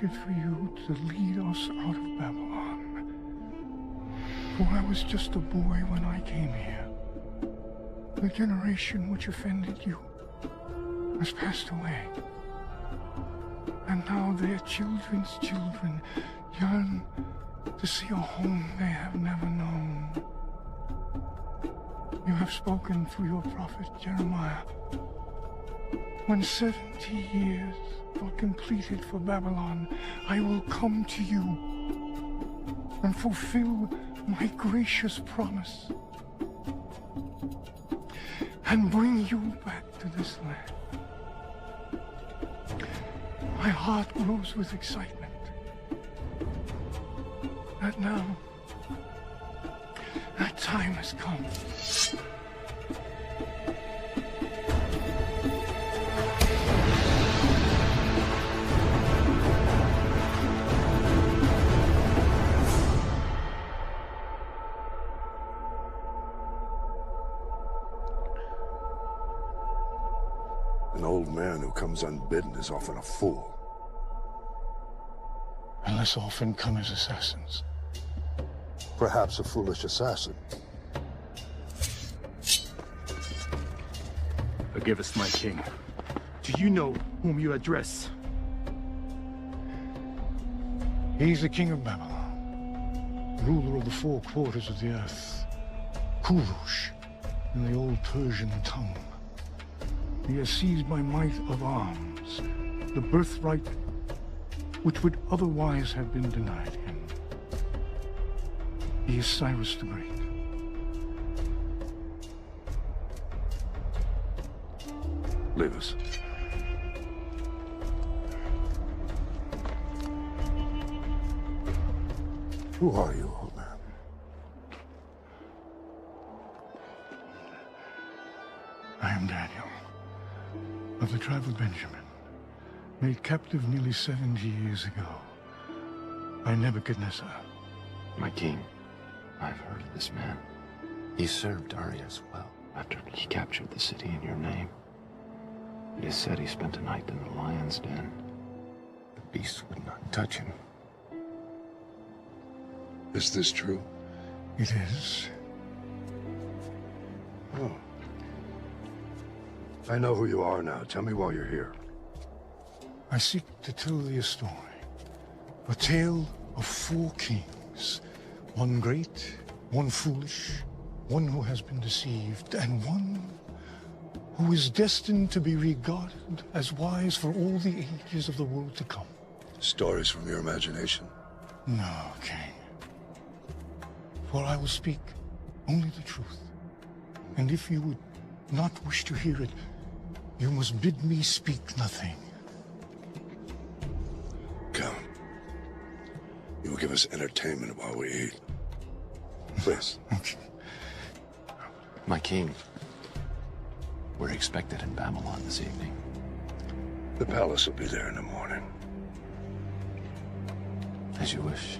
waited for you to lead us out of Babylon. For I was just a boy when I came here. The generation which offended you has passed away. And now their children's children yearn to see a home they have never known. You have spoken through your prophet Jeremiah. When 70 years are completed for Babylon, I will come to you and fulfill my gracious promise and bring you back to this land. My heart grows with excitement that now that time has come. An old man who comes unbidden is often a fool. And less often come as assassins. Perhaps a foolish assassin. Forgive us, my king. Do you know whom you address? He's the king of Babylon, ruler of the 4 quarters of the earth, Kurush, in the old Persian tongue. He has seized by might of arms the birthright which would otherwise have been denied him. He is Cyrus the Great. Leave us. Who are you, old man? I am Daniel, of the tribe of Benjamin, made captive nearly 70 years ago by Nebuchadnezzar. My king, I've heard of this man. He served Darius well after he captured the city in your name. It is said he spent a night in the lion's den. The beasts would not touch him. Is this true? It is. Oh. I know who you are now. Tell me why you're here. I seek to tell thee a story. A tale of 4 kings. One great, one foolish, one who has been deceived, and one who is destined to be regarded as wise for all the ages of the world to come. Stories from your imagination? No, king. For I will speak only the truth. And if you would not wish to hear it, you must bid me speak nothing. Come. You will give us entertainment while we eat. Please. Okay. My king, we're expected in Babylon this evening. The palace will be there in the morning. As you wish.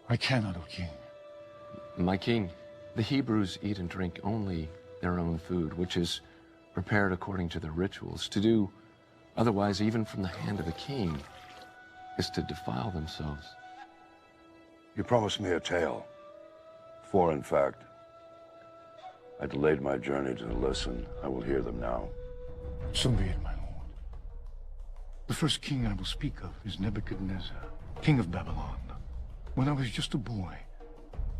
I cannot, O king. My king, the Hebrews eat and drink only their own food, which is prepared according to their rituals. To do otherwise, even from the hand of a king, is to defile themselves. You promised me a tale. 4, in fact. I delayed my journey to listen. I will hear them now. So be it, my lord. The first king I will speak of is Nebuchadnezzar, king of Babylon. When I was just a boy,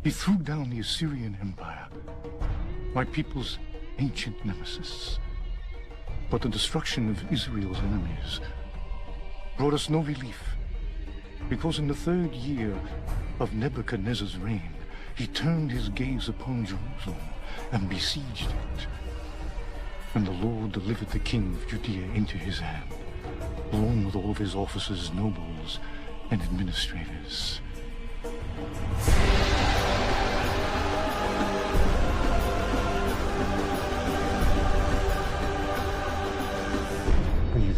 he threw down the Assyrian Empire, my people's ancient nemesis. But the destruction of Israel's enemies brought us no relief, because in the 3rd year of Nebuchadnezzar's reign, he turned his gaze upon Jerusalem and besieged it. And the Lord delivered the king of Judea into his hand, along with all of his officers, nobles, and administrators.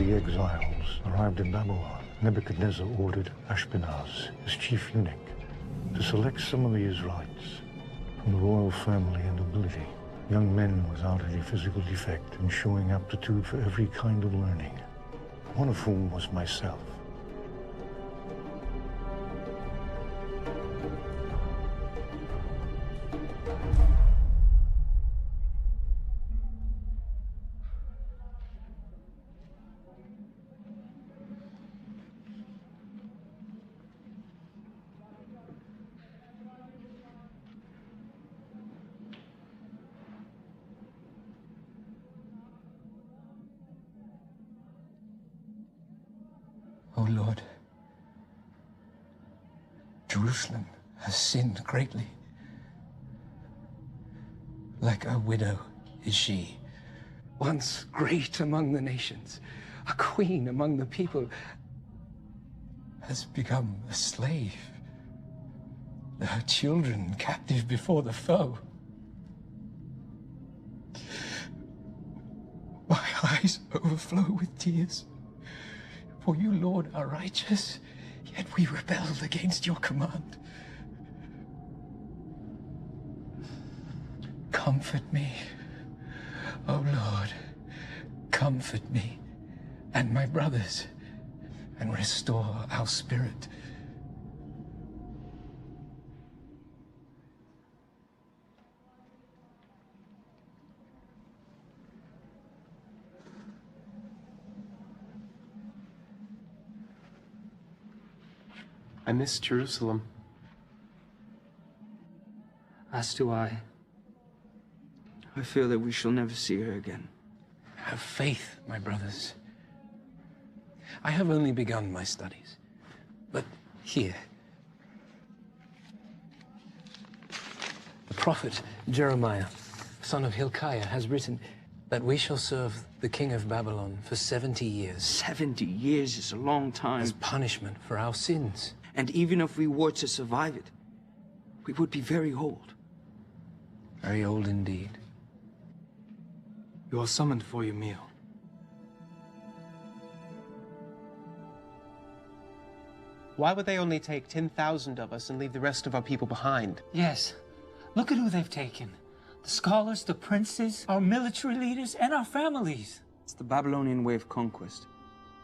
the exiles arrived in Babylon, Nebuchadnezzar ordered Ashpenaz, his chief eunuch, to select some of the Israelites from the royal family and nobility, young men without any physical defect and showing aptitude for every kind of learning, one of whom was myself. O Lord, Jerusalem has sinned greatly. Like a widow is she, once great among the nations, a queen among the people, has become a slave, her children captive before the foe. My eyes overflow with tears. For you, Lord, are righteous, yet we rebelled against your command. Comfort me, O Lord, comfort me and my brothers, and restore our spirit. I miss Jerusalem. As do I. I fear that we shall never see her again. Have faith, my brothers. I have only begun my studies, but here, the prophet Jeremiah, son of Hilkiah, has written that we shall serve the king of Babylon for 70 years. 70 years is a long time. As punishment for our sins. And even if we were to survive it, we would be very old. Very old indeed. You are summoned for your meal. Why would they only take 10,000 of us and leave the rest of our people behind? Yes. Look at who they've taken. The scholars, the princes, our military leaders, and our families. It's the Babylonian way of conquest.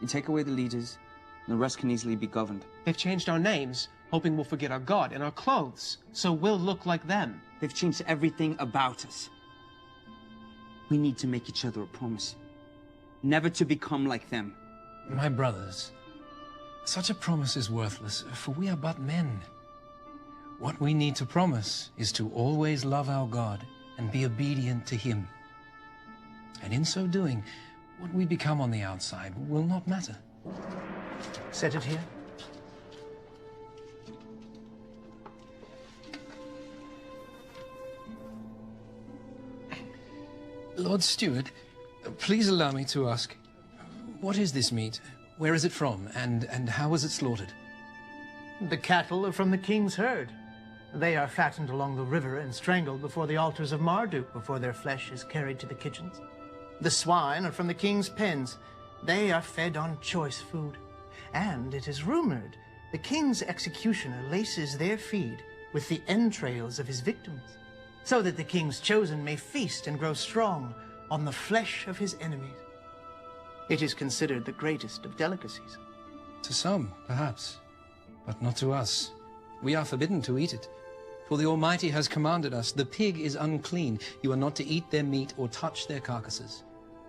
You take away the leaders, and the rest can easily be governed. They've changed our names, hoping we'll forget our God and our clothes, so we'll look like them. They've changed everything about us. We need to make each other a promise. Never to become like them. My brothers, such a promise is worthless, for we are but men. What we need to promise is to always love our God and be obedient to Him. And in so doing, what we become on the outside will not matter. Set it here. Lord Steward, please allow me to ask, what is this meat? Where is it from? And how was it slaughtered? The cattle are from the king's herd. They are fattened along the river and strangled before the altars of Marduk before their flesh is carried to the kitchens. The swine are from the king's pens. They are fed on choice food. And it is rumored the king's executioner laces their feed with the entrails of his victims, so that the king's chosen may feast and grow strong on the flesh of his enemies. It is considered the greatest of delicacies. To some, perhaps, but not to us. We are forbidden to eat it. For the Almighty has commanded us, the pig is unclean. You are not to eat their meat or touch their carcasses.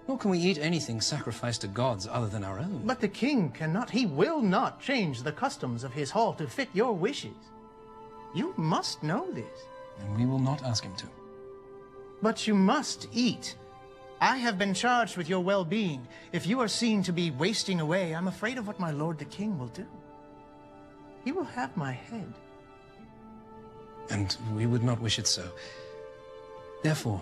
Nor can we eat anything sacrificed to gods other than our own. But the king cannot, he will not change the customs of his hall to fit your wishes. You must know this. And we will not ask him to. But you must eat. I have been charged with your well-being. If you are seen to be wasting away, I'm afraid of what my lord the king will do. He will have my head. And we would not wish it so. Therefore,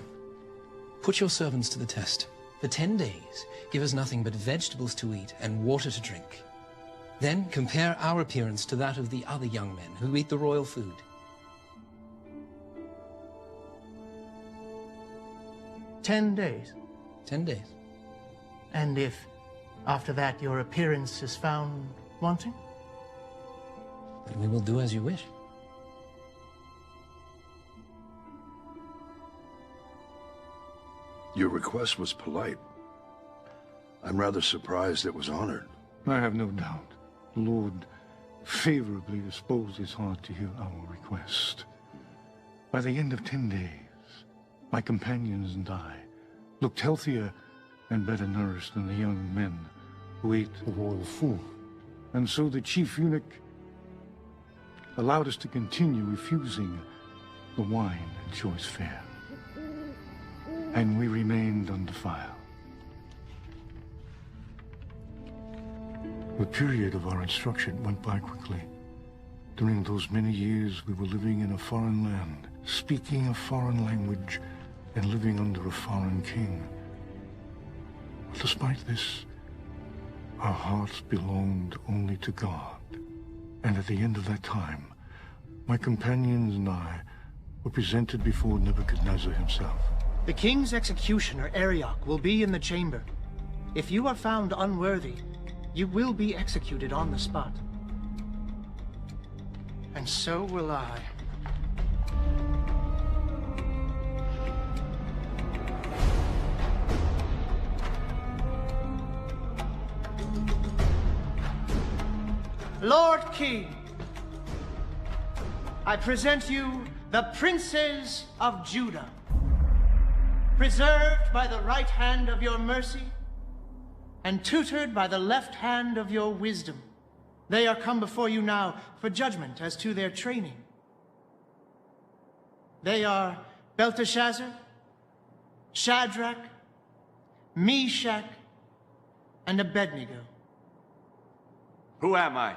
put your servants to the test. For 10 days, give us nothing but vegetables to eat and water to drink. Then compare our appearance to that of the other young men who eat the royal food. 10 days. 10 days. And if After that, your appearance is found wanting? Then we will do as you wish. Your request was polite. I'm rather surprised it was honored. I have no doubt the Lord favorably disposed his heart to hear our request. By the end of 10 days, my companions and I looked healthier and better nourished than the young men who ate the royal food. And so the chief eunuch allowed us to continue refusing the wine and choice fare. And we remained undefiled. The period of our instruction went by quickly. During those many years, we were living in a foreign land, speaking a foreign language, and living under a foreign king. But despite this, our hearts belonged only to God. And at the end of that time, my companions and I were presented before Nebuchadnezzar himself. The king's executioner, Arioch, will be in the chamber. If you are found unworthy, you will be executed on the spot. And so will I. Lord King, I present you the princes of Judah, preserved by the right hand of your mercy and tutored by the left hand of your wisdom. They are come before you now for judgment as to their training. They are Belteshazzar, Shadrach, Meshach, and Abednego. Who am I?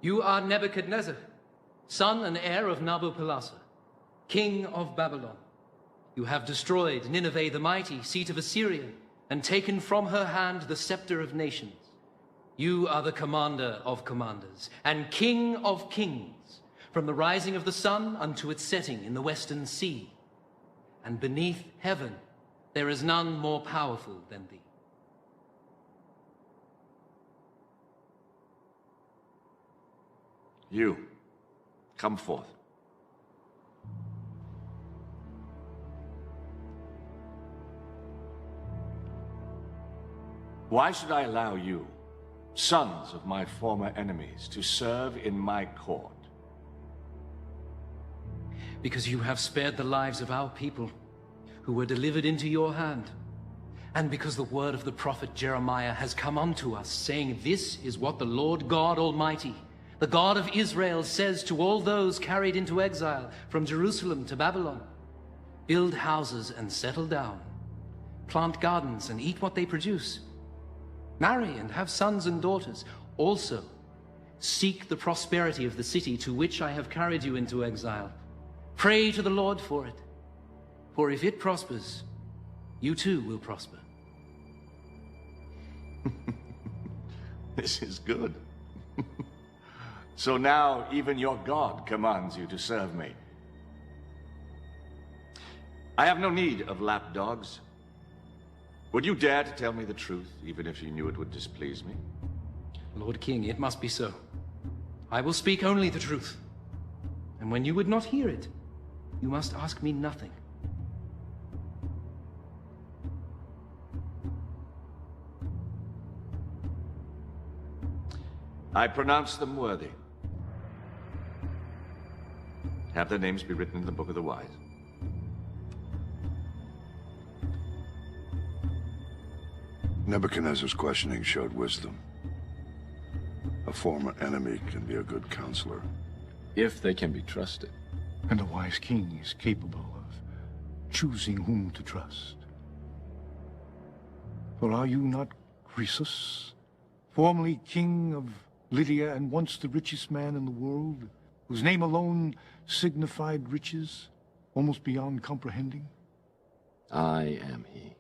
You are Nebuchadnezzar, son and heir of Nabopolassar, king of Babylon. You have destroyed Nineveh the mighty, seat of Assyria, and taken from her hand the scepter of nations. You are the commander of commanders, and king of kings, from the rising of the sun unto its setting in the western sea. And beneath heaven there is none more powerful than thee. You, come forth. Why should I allow you, sons of my former enemies, to serve in my court? Because you have spared the lives of our people, who were delivered into your hand. And because the word of the prophet Jeremiah has come unto us, saying, This is what the Lord God Almighty, the God of Israel, says to all those carried into exile from Jerusalem to Babylon. Build houses and settle down. Plant gardens and eat what they produce. Marry and have sons and daughters. Also, seek the prosperity of the city to which I have carried you into exile. Pray to the Lord for it. For if it prospers, you too will prosper. This is good. So now even your God commands you to serve me. I have no need of lapdogs. Would you dare to tell me the truth, even if you knew it would displease me? Lord King, it must be so. I will speak only the truth. And when you would not hear it, you must ask me nothing. I pronounce them worthy. Have their names be written in the Book of the Wise. Nebuchadnezzar's questioning showed wisdom. A former enemy can be a good counselor. If they can be trusted. And a wise king is capable of choosing whom to trust. For are you not Croesus, formerly king of Lydia and once the richest man in the world, whose name alone signified riches almost beyond comprehending? I am he.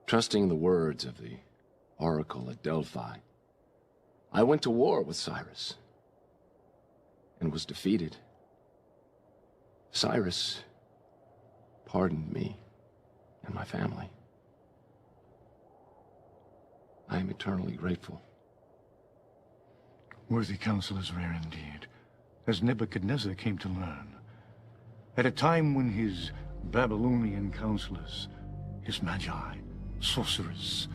Trusting the words of the oracle at Delphi, I went to war with Cyrus and was defeated. Cyrus pardoned me and my family. I am eternally grateful. Worthy counsel is rare indeed, as Nebuchadnezzar came to learn. At a time when his Babylonian counselors, his magi, sorcerers,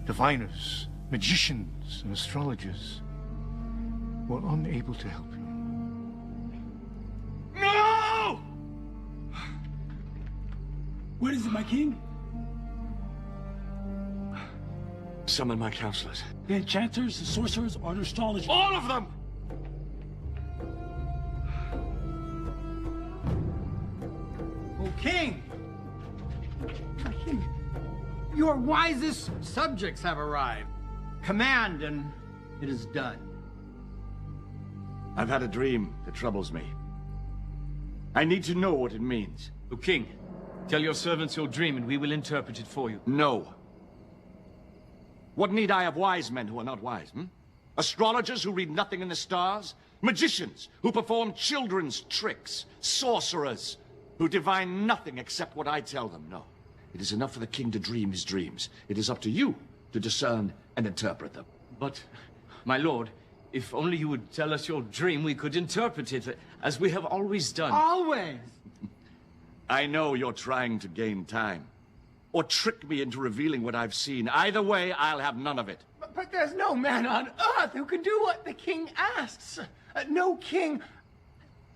diviners, magicians, and astrologers were unable to help him. No! What is it, my king? Summon my counselors. The enchanters, the sorcerers, or the astrologers? All of them! O king! My king, your wisest subjects have arrived. Command, and it is done. I've had a dream that troubles me. I need to know what it means. O king, tell your servants your dream and we will interpret it for you. No. What need I of wise men who are not wise, Astrologers who read nothing in the stars? Magicians who perform children's tricks? Sorcerers who divine nothing except what I tell them? No. It is enough for the king to dream his dreams. It is up to you to discern and interpret them. But, my lord, if only you would tell us your dream, we could interpret it, as we have always done. Always! I know you're trying to gain time, or trick me into revealing what I've seen. Either way, I'll have none of it. But there's no man on earth who can do what the king asks. No king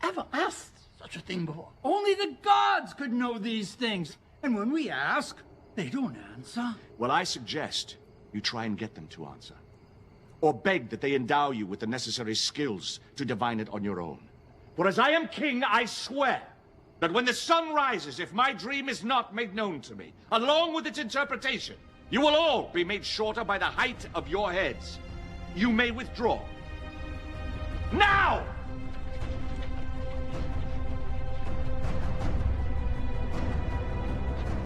ever asked such a thing before. Only the gods could know these things. And when we ask, they don't answer. Well, I suggest you try and get them to answer. Or beg that they endow you with the necessary skills to divine it on your own. For as I am king, I swear that when the sun rises, if my dream is not made known to me, along with its interpretation, you will all be made shorter by the height of your heads. You may withdraw. Now!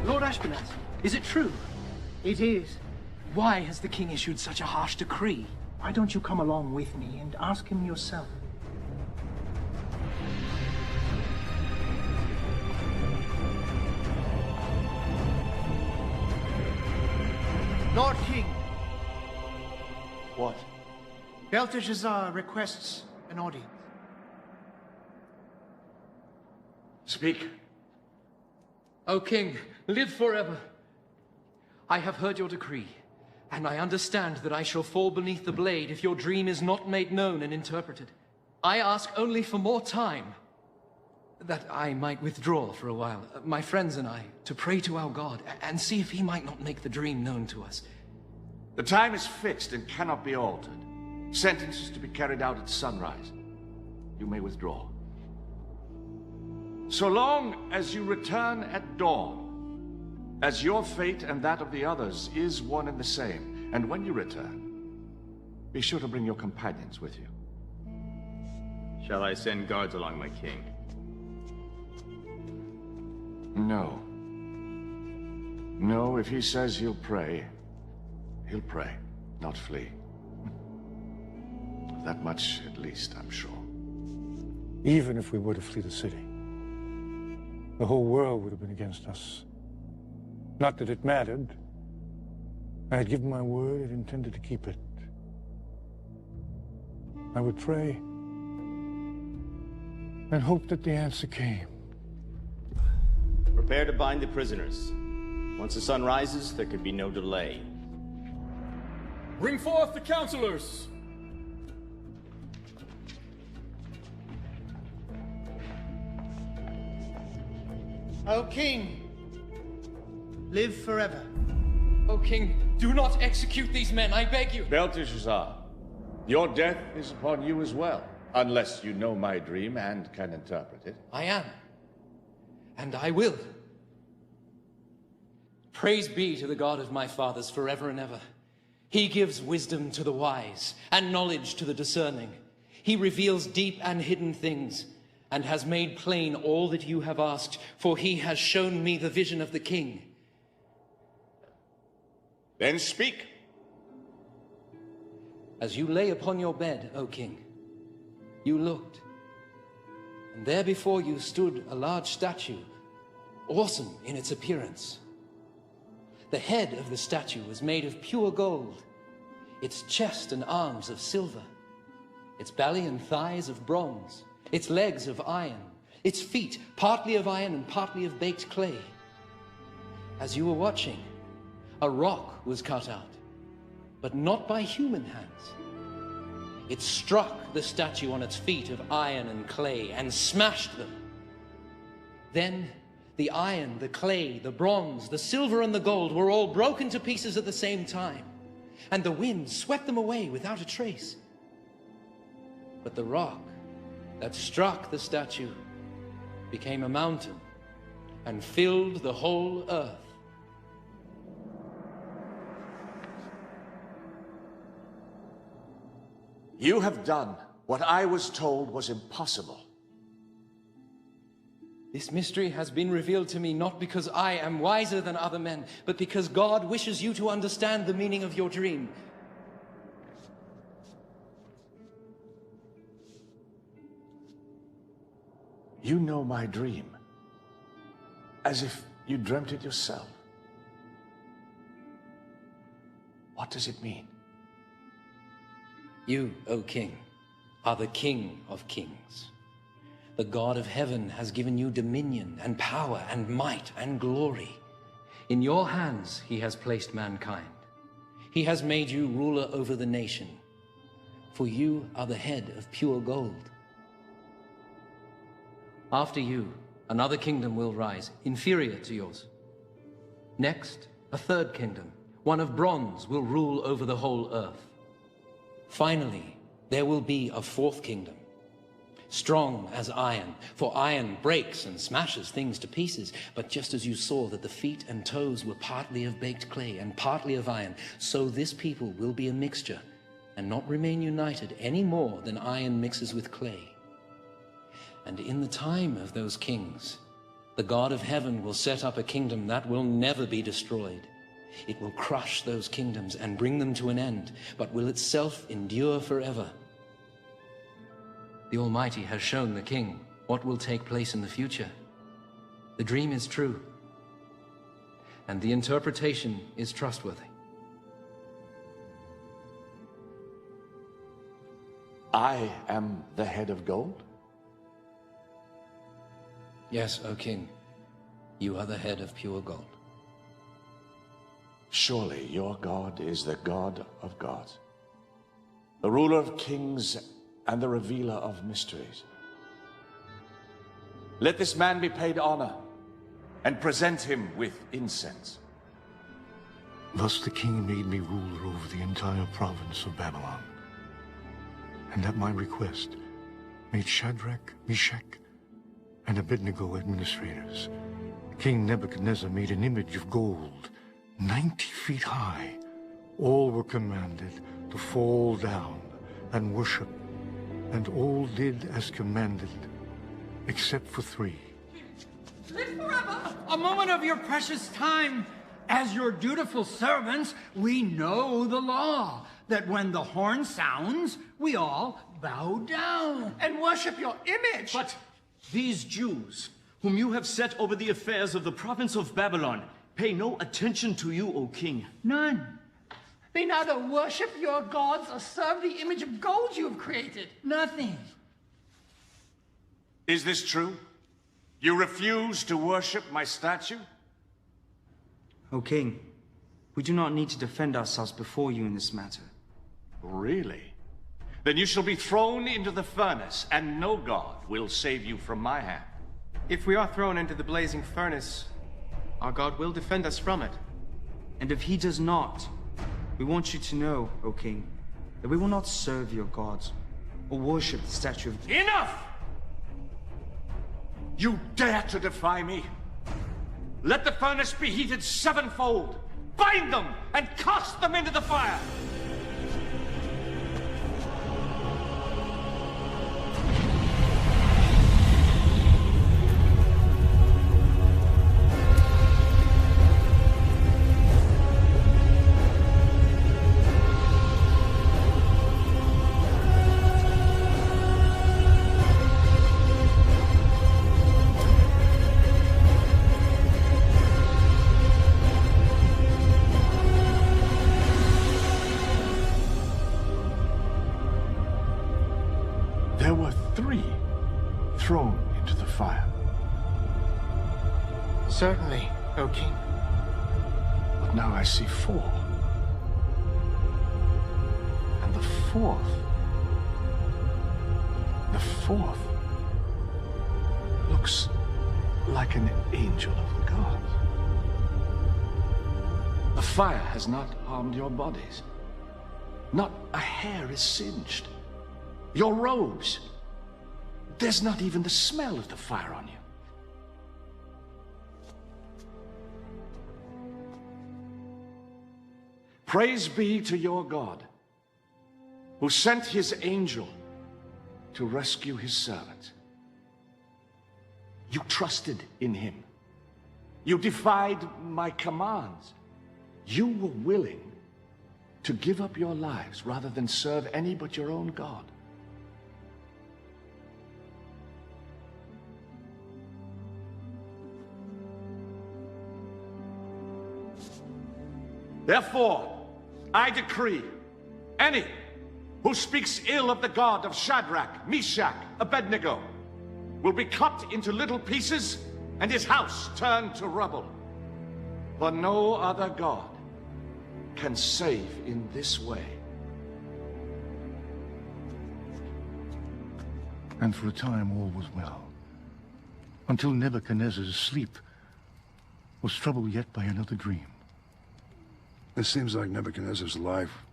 Lord Ashpenaz, is it true? It is. Why has the king issued such a harsh decree? Why don't you come along with me and ask him yourself? Lord King. What? Belteshazzar requests an audience. Speak. O king, live forever. I have heard your decree, and I understand that I shall fall beneath the blade if your dream is not made known and interpreted. I ask only for more time, that I might withdraw for a while, my friends and I, to pray to our God, and see if he might not make the dream known to us. The time is fixed and cannot be altered. Sentence is to be carried out at sunrise. You may withdraw. So long as you return at dawn, as your fate and that of the others is one and the same. And when you return, be sure to bring your companions with you. Shall I send guards along, my king? No. No, if he says he'll pray, not flee. That much, at least, I'm sure. Even if we were to flee the city, the whole world would have been against us. Not that it mattered. I had given my word and intended to keep it. I would pray and hope that the answer came. Prepare to bind the prisoners. Once the sun rises, there could be no delay. Bring forth the counselors! O king, live forever. O king, do not execute these men, I beg you. Belteshazzar, your death is upon you as well, unless you know my dream and can interpret it. I am, and I will. Praise be to the God of my fathers forever and ever. He gives wisdom to the wise and knowledge to the discerning. He reveals deep and hidden things and has made plain all that you have asked, for he has shown me the vision of the king. Then speak. As you lay upon your bed, O king, you looked, and there before you stood a large statue, awesome in its appearance. The head of the statue was made of pure gold, its chest and arms of silver, its belly and thighs of bronze, its legs of iron, its feet partly of iron and partly of baked clay. As you were watching, a rock was cut out, but not by human hands. It struck the statue on its feet of iron and clay and smashed them. Then the iron, the clay, the bronze, the silver and the gold were all broken to pieces at the same time, and the wind swept them away without a trace. But the rock that struck the statue became a mountain and filled the whole earth. You have done what I was told was impossible. This mystery has been revealed to me not because I am wiser than other men, but because God wishes you to understand the meaning of your dream. You know my dream, as if you dreamt it yourself. What does it mean? You, O king, are the King of kings. The God of heaven has given you dominion and power and might and glory. In your hands he has placed mankind. He has made you ruler over the nation, for you are the head of pure gold. After you, another kingdom will rise, inferior to yours. Next, a third kingdom, one of bronze, will rule over the whole earth. Finally, there will be a fourth kingdom, strong as iron, for iron breaks and smashes things to pieces. But just as you saw that the feet and toes were partly of baked clay and partly of iron, so this people will be a mixture and not remain united any more than iron mixes with clay. And in the time of those kings, the God of heaven will set up a kingdom that will never be destroyed. It will crush those kingdoms and bring them to an end, but will itself endure forever. The Almighty has shown the king what will take place in the future. The dream is true, and the interpretation is trustworthy. I am the head of gold? Yes, O king, you are the head of pure gold. Surely your God is the God of gods, the ruler of kings and the revealer of mysteries. Let this man be paid honor, and present him with incense. Thus the king made me ruler over the entire province of Babylon, and at my request made Shadrach, Meshach, and Abednego administrators. King Nebuchadnezzar made an image of gold, 90 feet high. All were commanded to fall down and worship, and all did as commanded, except for 3. Live forever! A moment of your precious time. As your dutiful servants, we know the law, that when the horn sounds, we all bow down and worship your image. But these Jews, whom you have set over the affairs of the province of Babylon, pay no attention to you, O king. None. They neither worship your gods or serve the image of gold you have created. Nothing. Is this true? You refuse to worship my statue? O king, we do not need to defend ourselves before you in this matter. Really? Then you shall be thrown into the furnace, and no god will save you from my hand. If we are thrown into the blazing furnace, our God will defend us from it. And if he does not, we want you to know, O king, that we will not serve your gods or worship the statue of... Enough! You dare to defy me? Let the furnace be heated 7-fold. Bind them and cast them into the fire. 3 thrown into the fire. Certainly, O king. But now I see 4. And the fourth looks like an angel of the gods. The fire has not harmed your bodies. Not a hair is singed. Your robes, there's not even the smell of the fire on you. Praise be to your God, who sent his angel to rescue his servant. You trusted in him. You defied my commands. You were willing to give up your lives rather than serve any but your own God. Therefore, I decree, any who speaks ill of the God of Shadrach, Meshach, Abednego will be cut into little pieces and his house turned to rubble. For no other God can save in this way. And for a time all was well, until Nebuchadnezzar's sleep was troubled yet by another dream. It seems like Nebuchadnezzar's life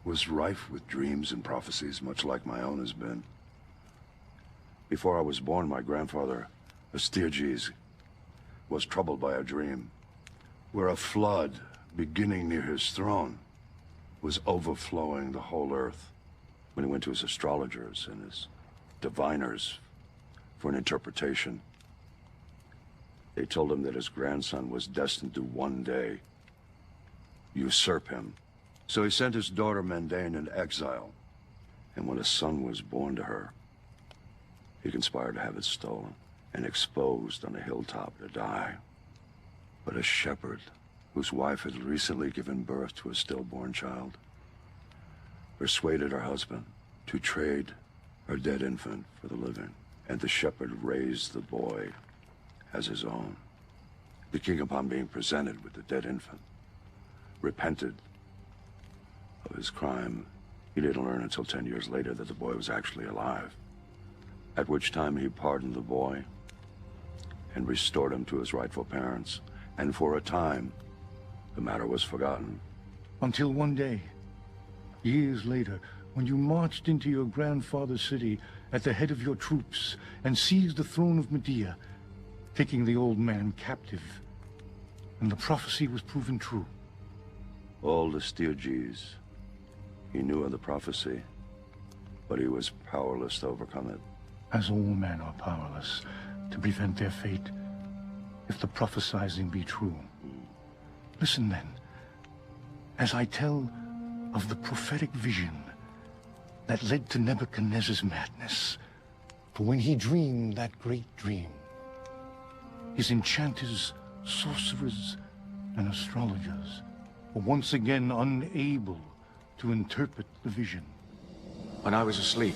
was rife with dreams and prophecies, much like my own has been. Before I was born, my grandfather, Astyages, was troubled by a dream where a flood beginning near his throne was overflowing the whole earth. When he went to his astrologers and his diviners for an interpretation, they told him that his grandson was destined to one day usurp him. So he sent his daughter Mandane into exile, and when a son was born to her, he conspired to have it stolen and exposed on a hilltop to die. But a shepherd, whose wife had recently given birth to a stillborn child, persuaded her husband to trade her dead infant for the living, and the shepherd raised the boy as his own. The king, upon being presented with the dead infant, repented of his crime. He didn't learn until 10 years later that the boy was actually alive, at which time he pardoned the boy and restored him to his rightful parents. And for a time, the matter was forgotten. Until one day, years later, when you marched into your grandfather's city at the head of your troops and seized the throne of Medea, taking the old man captive, and the prophecy was proven true. Old Astyages, he knew of the prophecy, but he was powerless to overcome it. As all men are powerless to prevent their fate, if the prophesizing be true. Listen then, as I tell of the prophetic vision that led to Nebuchadnezzar's madness. For when he dreamed that great dream, his enchanters, sorcerers, and astrologers were once again unable to interpret the vision. When I was asleep,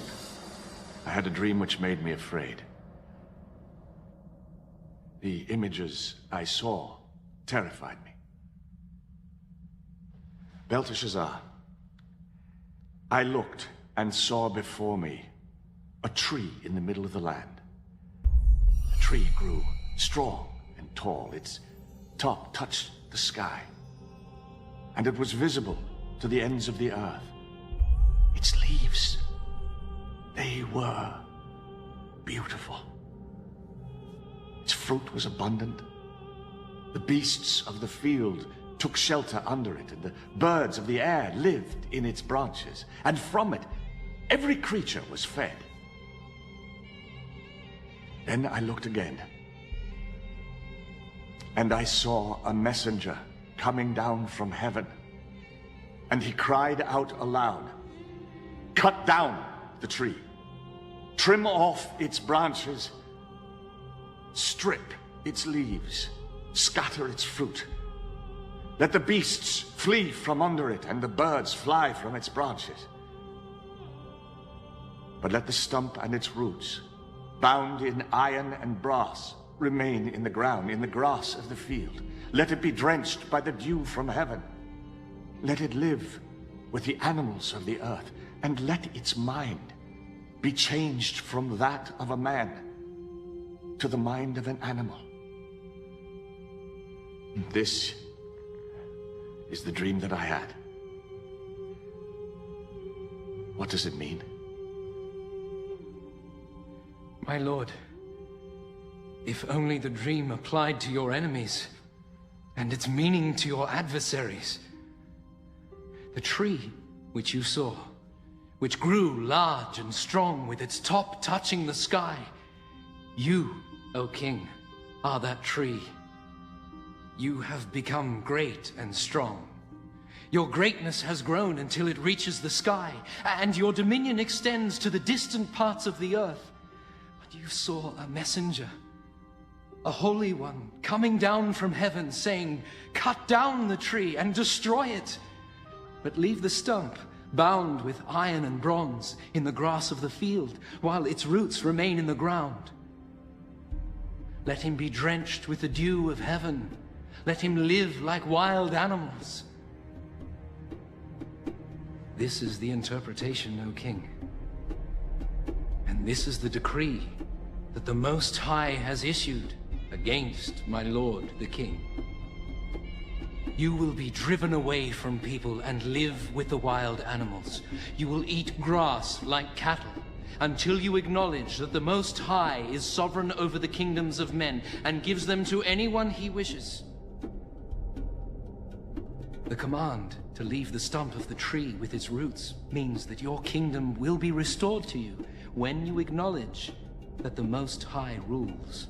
I had a dream which made me afraid. The images I saw terrified me. Belteshazzar, I looked and saw before me a tree in the middle of the land. The tree grew strong and tall. Its top touched the sky, and it was visible to the ends of the earth. Its leaves, they were beautiful. Its fruit was abundant. The beasts of the field took shelter under it, and the birds of the air lived in its branches. And from it, every creature was fed. Then I looked again, and I saw a messenger coming down from heaven. And he cried out aloud, "Cut down the tree, trim off its branches, strip its leaves, scatter its fruit. Let the beasts flee from under it, and the birds fly from its branches." But let the stump and its roots, bound in iron and brass, remain in the ground, in the grass of the field. Let it be drenched by the dew from heaven. Let it live with the animals of the earth, and let its mind be changed from that of a man to the mind of an animal. This is the dream that I had. What does it mean? My lord, if only the dream applied to your enemies, and its meaning to your adversaries. The tree which you saw, which grew large and strong with its top touching the sky, you, O king, are that tree. You have become great and strong. Your greatness has grown until it reaches the sky, and your dominion extends to the distant parts of the earth. But you saw a messenger, a holy one, coming down from heaven, saying, "Cut down the tree and destroy it, but leave the stump bound with iron and bronze in the grass of the field, while its roots remain in the ground. Let him be drenched with the dew of heaven. Let him live like wild animals." This is the interpretation, O king. And this is the decree that the Most High has issued against my lord the king. You will be driven away from people and live with the wild animals. You will eat grass like cattle until you acknowledge that the Most High is sovereign over the kingdoms of men and gives them to anyone he wishes. The command to leave the stump of the tree with its roots means that your kingdom will be restored to you when you acknowledge that the Most High rules.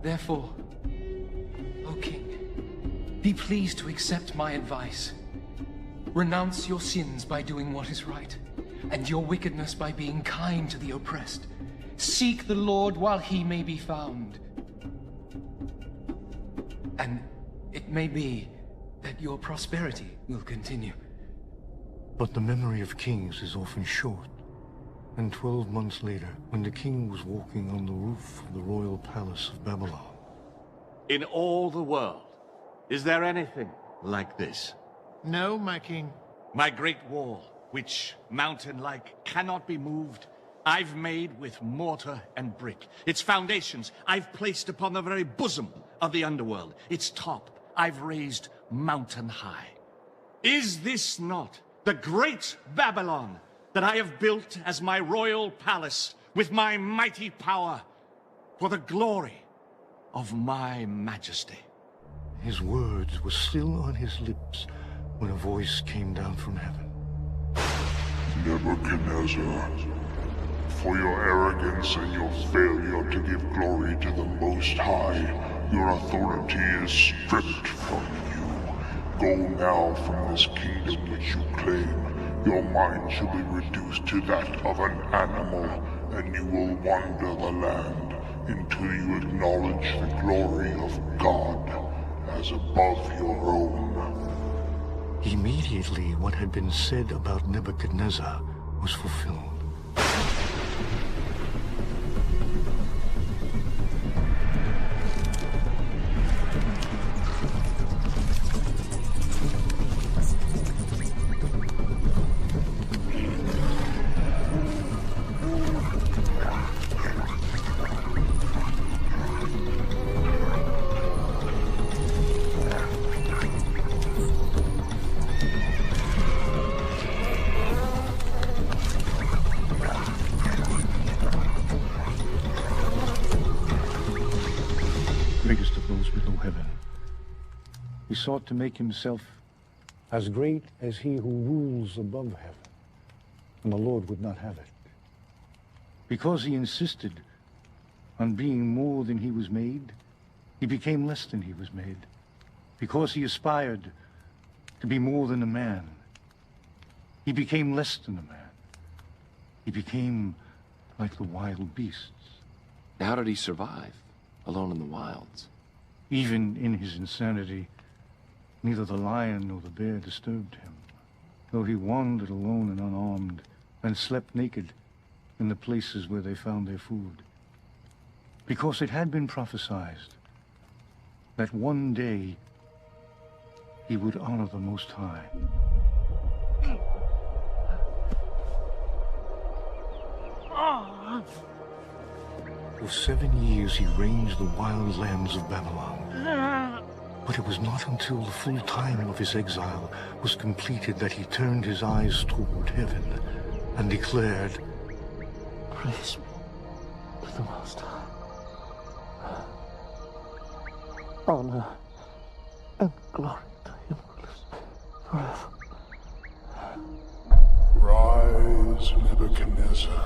Therefore, O king, be pleased to accept my advice. Renounce your sins by doing what is right, and your wickedness by being kind to the oppressed. Seek the Lord while he may be found. And it may be that your prosperity will continue. But the memory of kings is often short. And 12 months later, when the king was walking on the roof of the royal palace of Babylon. In all the world, is there anything like this? No, my king. My great wall, which, mountain-like, cannot be moved, I've made with mortar and brick. Its foundations I've placed upon the very bosom of the underworld. Its top I've raised mountain high. Is this not the great Babylon that I have built as my royal palace with my mighty power for the glory of my majesty? His words were still on his lips when a voice came down from heaven. Nebuchadnezzar, for your arrogance and your failure to give glory to the Most High, your authority is stripped from you. Go now from this kingdom which you claim. Your mind shall be reduced to that of an animal, and you will wander the land until you acknowledge the glory of God as above your own. Immediately what had been said about Nebuchadnezzar was fulfilled. Greatest of those below heaven. He sought to make himself as great as he who rules above heaven, and the Lord would not have it. Because he insisted on being more than he was made, he became less than he was made. Because he aspired to be more than a man, he became less than a man. He became like the wild beasts. How did he survive, alone in the wilds? Even in his insanity, neither the lion nor the bear disturbed him. Though he wandered alone and unarmed, and slept naked in the places where they found their food. Because it had been prophesied that one day he would honor the Most High. For 7 years he ranged the wild lands of Babylon. But it was not until the full time of his exile was completed that he turned his eyes toward heaven and declared, Praise be to the Most High. Honor and glory to him who lives forever. Rise, Nebuchadnezzar.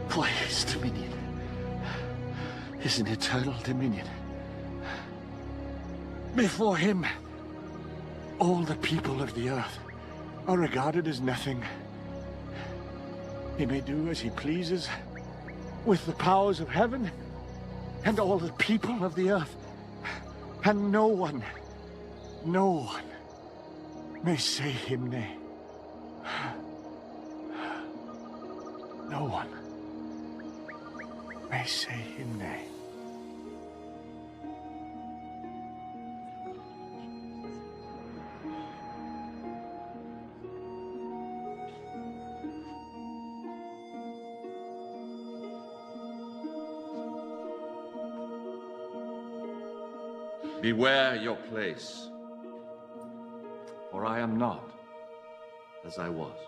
For his dominion is an eternal dominion. Before him, all the people of the earth are regarded as nothing. He may do as he pleases with the powers of heaven and all the people of the earth. And no one may say him nay. No one may say him nay. Beware your place, for I am not as I was.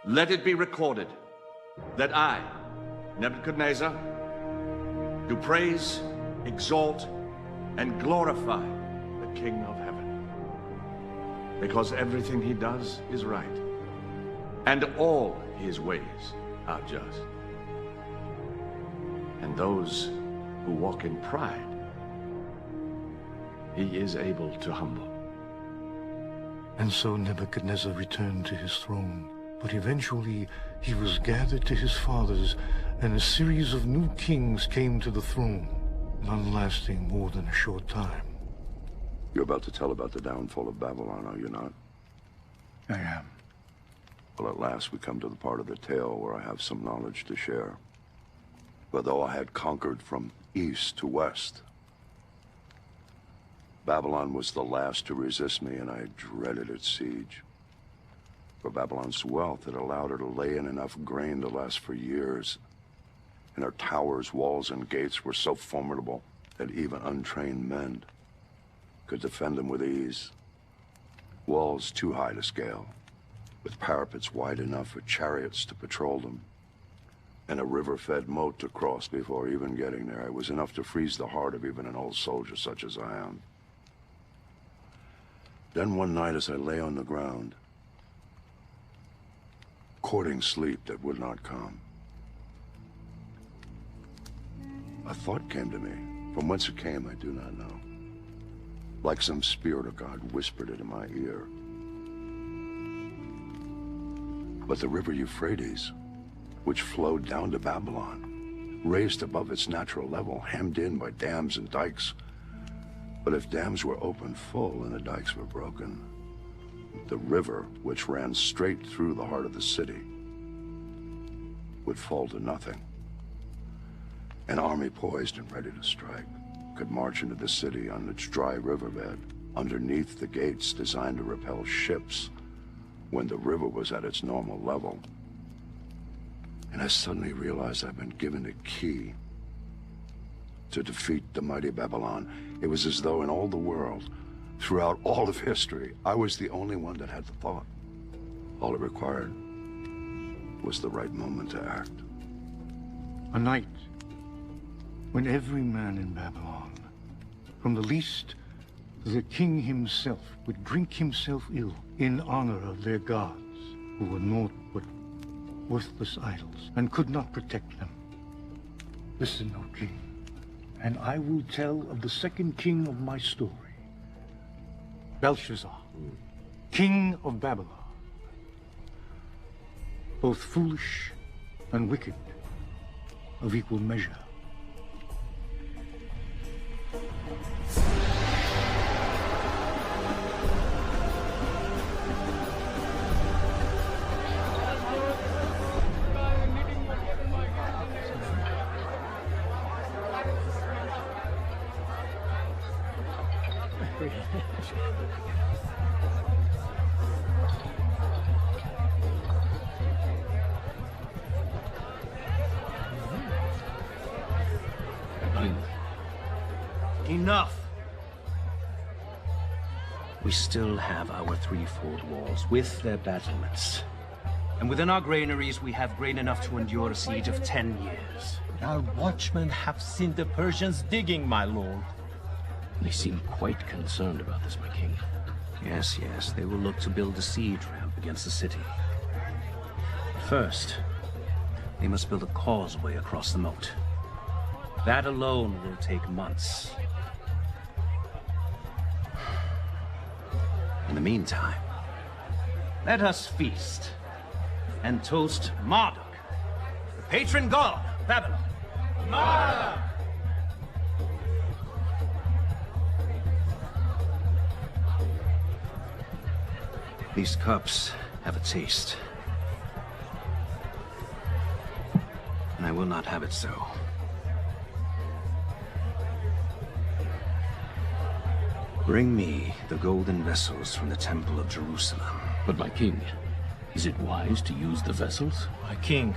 Let it be recorded that I, Nebuchadnezzar, do praise, exalt, and glorify the King of heaven, because everything he does is right, and all his ways are just. And those who walk in pride, he is able to humble. And so Nebuchadnezzar returned to his throne. But eventually he was gathered to his fathers, and a series of new kings came to the throne, none lasting more than a short time. You're about to tell about the downfall of Babylon, are you not? I am. Well, at last we come to the part of the tale where I have some knowledge to share. For though I had conquered from east to west, Babylon was the last to resist me, and I dreaded its siege. For Babylon's wealth had allowed her to lay in enough grain to last for years. And her towers, walls, and gates were so formidable that even untrained men could defend them with ease. Walls too high to scale, with parapets wide enough for chariots to patrol them, and a river-fed moat to cross before even getting there. It was enough to freeze the heart of even an old soldier such as I am. Then one night as I lay on the ground, courting sleep that would not come, a thought came to me. From whence it came, I do not know. Like some spirit of God whispered it in my ear. But the river Euphrates, which flowed down to Babylon, raised above its natural level, hemmed in by dams and dikes. But if dams were opened full and the dikes were broken, the river, which ran straight through the heart of the city, would fall to nothing. An army poised and ready to strike could march into the city on its dry riverbed, underneath the gates designed to repel ships when the river was at its normal level. And I suddenly realized I'd been given a key to defeat the mighty Babylon. It was as though in all the world, throughout all of history, I was the only one that had the thought. All it required was the right moment to act. A night when every man in Babylon, from the least to the king himself, would drink himself ill in honor of their gods, who were naught but worthless idols and could not protect them. Listen, O king, and I will tell of the second king of my story, Belshazzar, king of Babylon. Both foolish and wicked of equal measure. Enough! We still have our threefold walls with their battlements. And within our granaries, we have grain enough to endure a siege of 10 years. Our watchmen have seen the Persians digging, my lord. They seem quite concerned about this, my king. Yes, yes, they will look to build a siege ramp against the city. First, they must build a causeway across the moat. That alone will take months. In the meantime, let us feast and toast Marduk, the patron god of Babylon. Marduk! These cups have a taste, and I will not have it so. Bring me the golden vessels from the Temple of Jerusalem. But my king, is it wise to use the vessels? My king,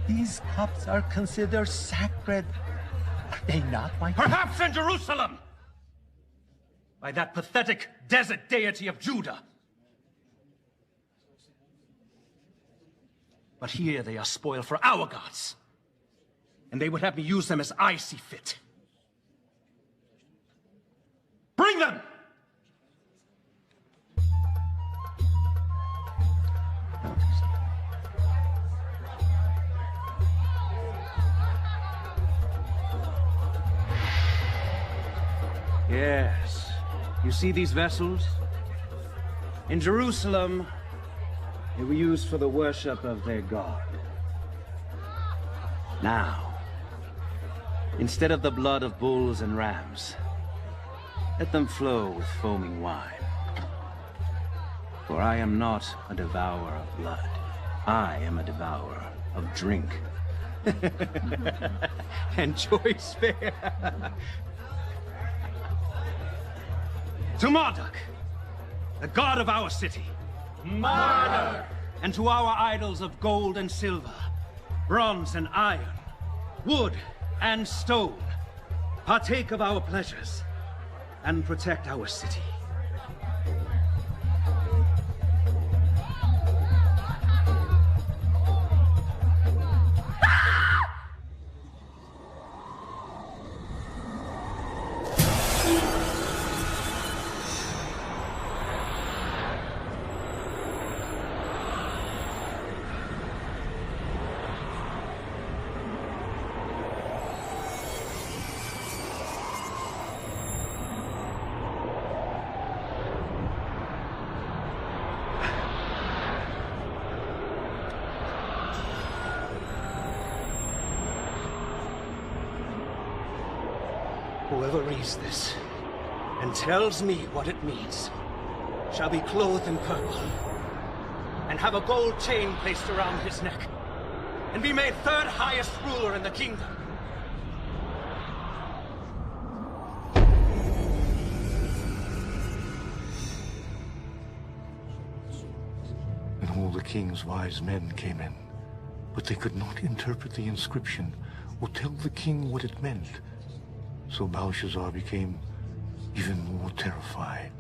these cups are considered sacred. Are they not, my king? Perhaps in Jerusalem! By that pathetic desert deity of Judah. But here they are spoiled for our gods. And they would have me use them as I see fit. Bring them! Yes. You see these vessels? In Jerusalem, they were used for the worship of their god. Now, instead of the blood of bulls and rams, let them flow with foaming wine. For I am not a devourer of blood. I am a devourer of drink. And choice fare. To Marduk, the god of our city. Marduk! And to our idols of gold and silver, bronze and iron, wood and stone, partake of our pleasures and protect our city. Whoever reads this and tells me what it means shall be clothed in purple and have a gold chain placed around his neck and be made third highest ruler in the kingdom. And all the king's wise men came in, but they could not interpret the inscription or tell the king what it meant. So Belshazzar became even more terrified.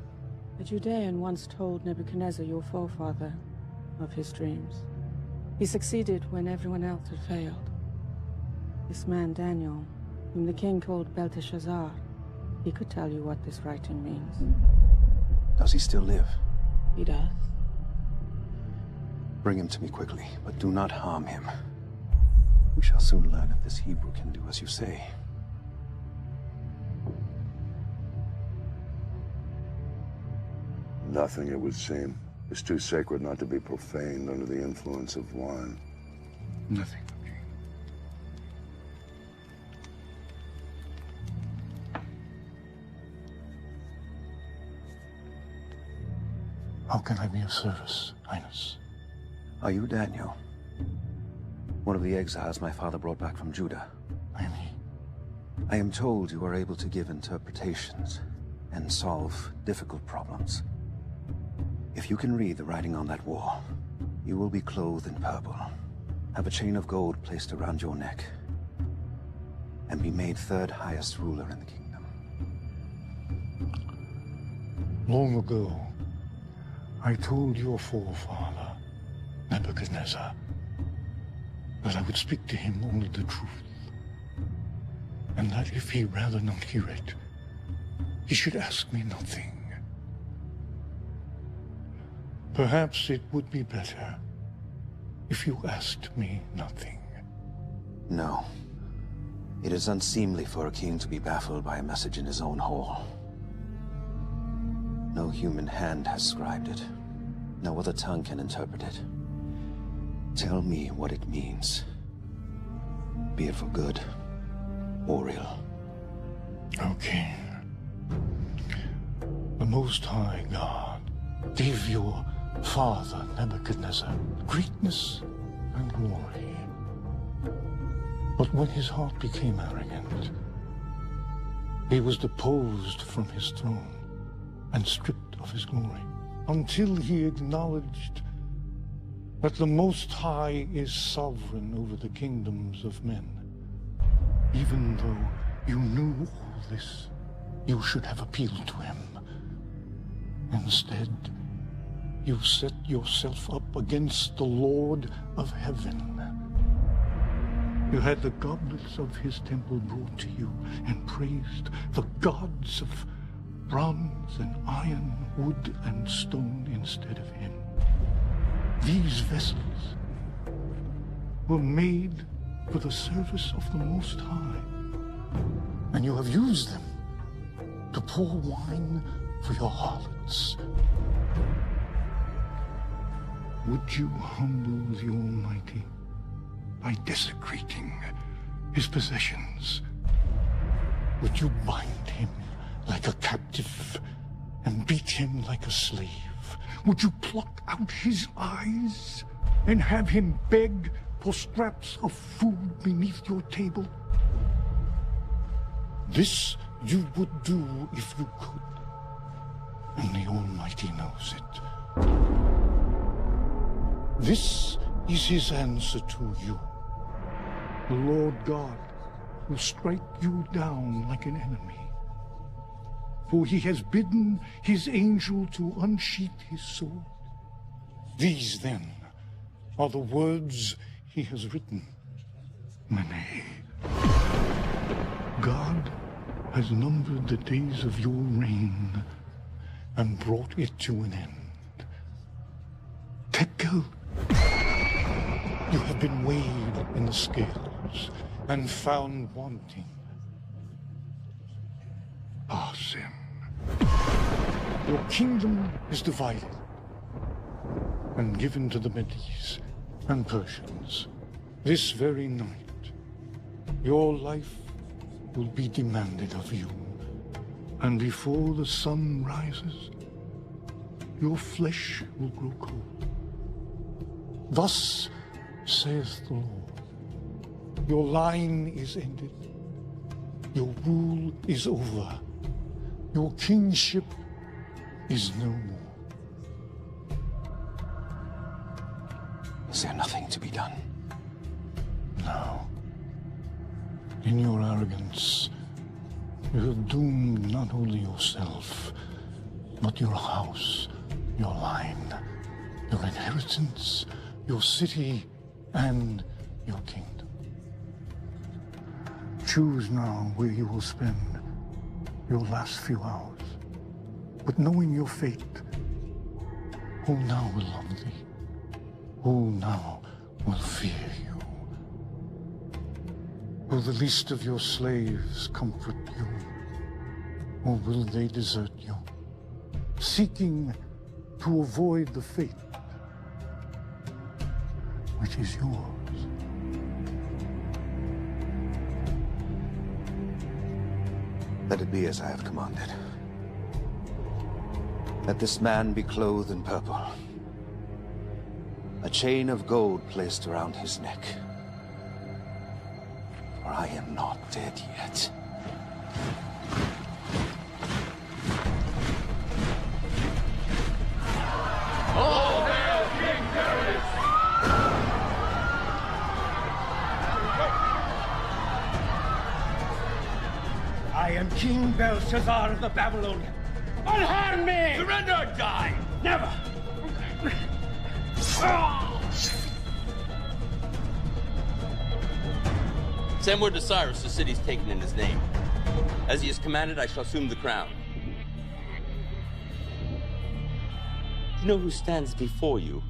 The Judean once told Nebuchadnezzar, your forefather, of his dreams. He succeeded when everyone else had failed. This man, Daniel, whom the king called Belteshazzar, he could tell you what this writing means. Does he still live? He does. Bring him to me quickly, but do not harm him. We shall soon learn if this Hebrew can do as you say. Nothing, it would seem, is too sacred not to be profaned under the influence of wine. Nothing, King. How can I be of service, Highness? Are you Daniel? One of the exiles my father brought back from Judah? I am told you are able to give interpretations and solve difficult problems. If you can read the writing on that wall, you will be clothed in purple, have a chain of gold placed around your neck, and be made third highest ruler in the kingdom. Long ago, I told your forefather, Nebuchadnezzar, that I would speak to him only the truth, and that if he rather not hear it, he should ask me nothing. Perhaps it would be better if you asked me nothing. No. It is unseemly for a king to be baffled by a message in his own hall. No human hand has scribed it. No other tongue can interpret it. Tell me what it means. Be it for good or ill. Okay. The Most High God gave your father, Nebuchadnezzar, greatness and glory. But when his heart became arrogant, he was deposed from his throne and stripped of his glory, until he acknowledged that the Most High is sovereign over the kingdoms of men. Even though you knew all this, you should have appealed to him. Instead, you set yourself up against the Lord of heaven. You had the goblets of his temple brought to you and praised the gods of bronze and iron, wood and stone instead of him. These vessels were made for the service of the Most High, and you have used them to pour wine for your harlots. Would you humble the Almighty by desecrating his possessions? Would you bind him like a captive and beat him like a slave? Would you pluck out his eyes and have him beg for scraps of food beneath your table? This you would do if you could, and the Almighty knows it. This is his answer to you. The Lord God will strike you down like an enemy, for he has bidden his angel to unsheath his sword. These, then, are the words he has written. Mene. God has numbered the days of your reign and brought it to an end. Tekel, you have been weighed in the scales and found wanting. Parsin, your kingdom is divided and given to the Medes and Persians. This very night, your life will be demanded of you, and before the sun rises, your flesh will grow cold. Thus saith the Lord, your line is ended, your rule is over, your kingship is no more. Is there nothing to be done? No. In your arrogance, you have doomed not only yourself, but your house, your line, your inheritance, your city, and your kingdom. Choose now where you will spend your last few hours. But knowing your fate, who now will love thee? Who now will fear you? Will the least of your slaves comfort you? Or will they desert you, seeking to avoid the fate which is yours? Let it be as I have commanded. Let this man be clothed in purple. A chain of gold placed around his neck. For I am not dead yet. All hail King Darius! I am King Belshazzar of the Babylonians. Unharm me! Surrender or die! Never! Send word to Cyrus the city's taken in his name. As he has commanded, I shall assume the crown. You know who stands before you?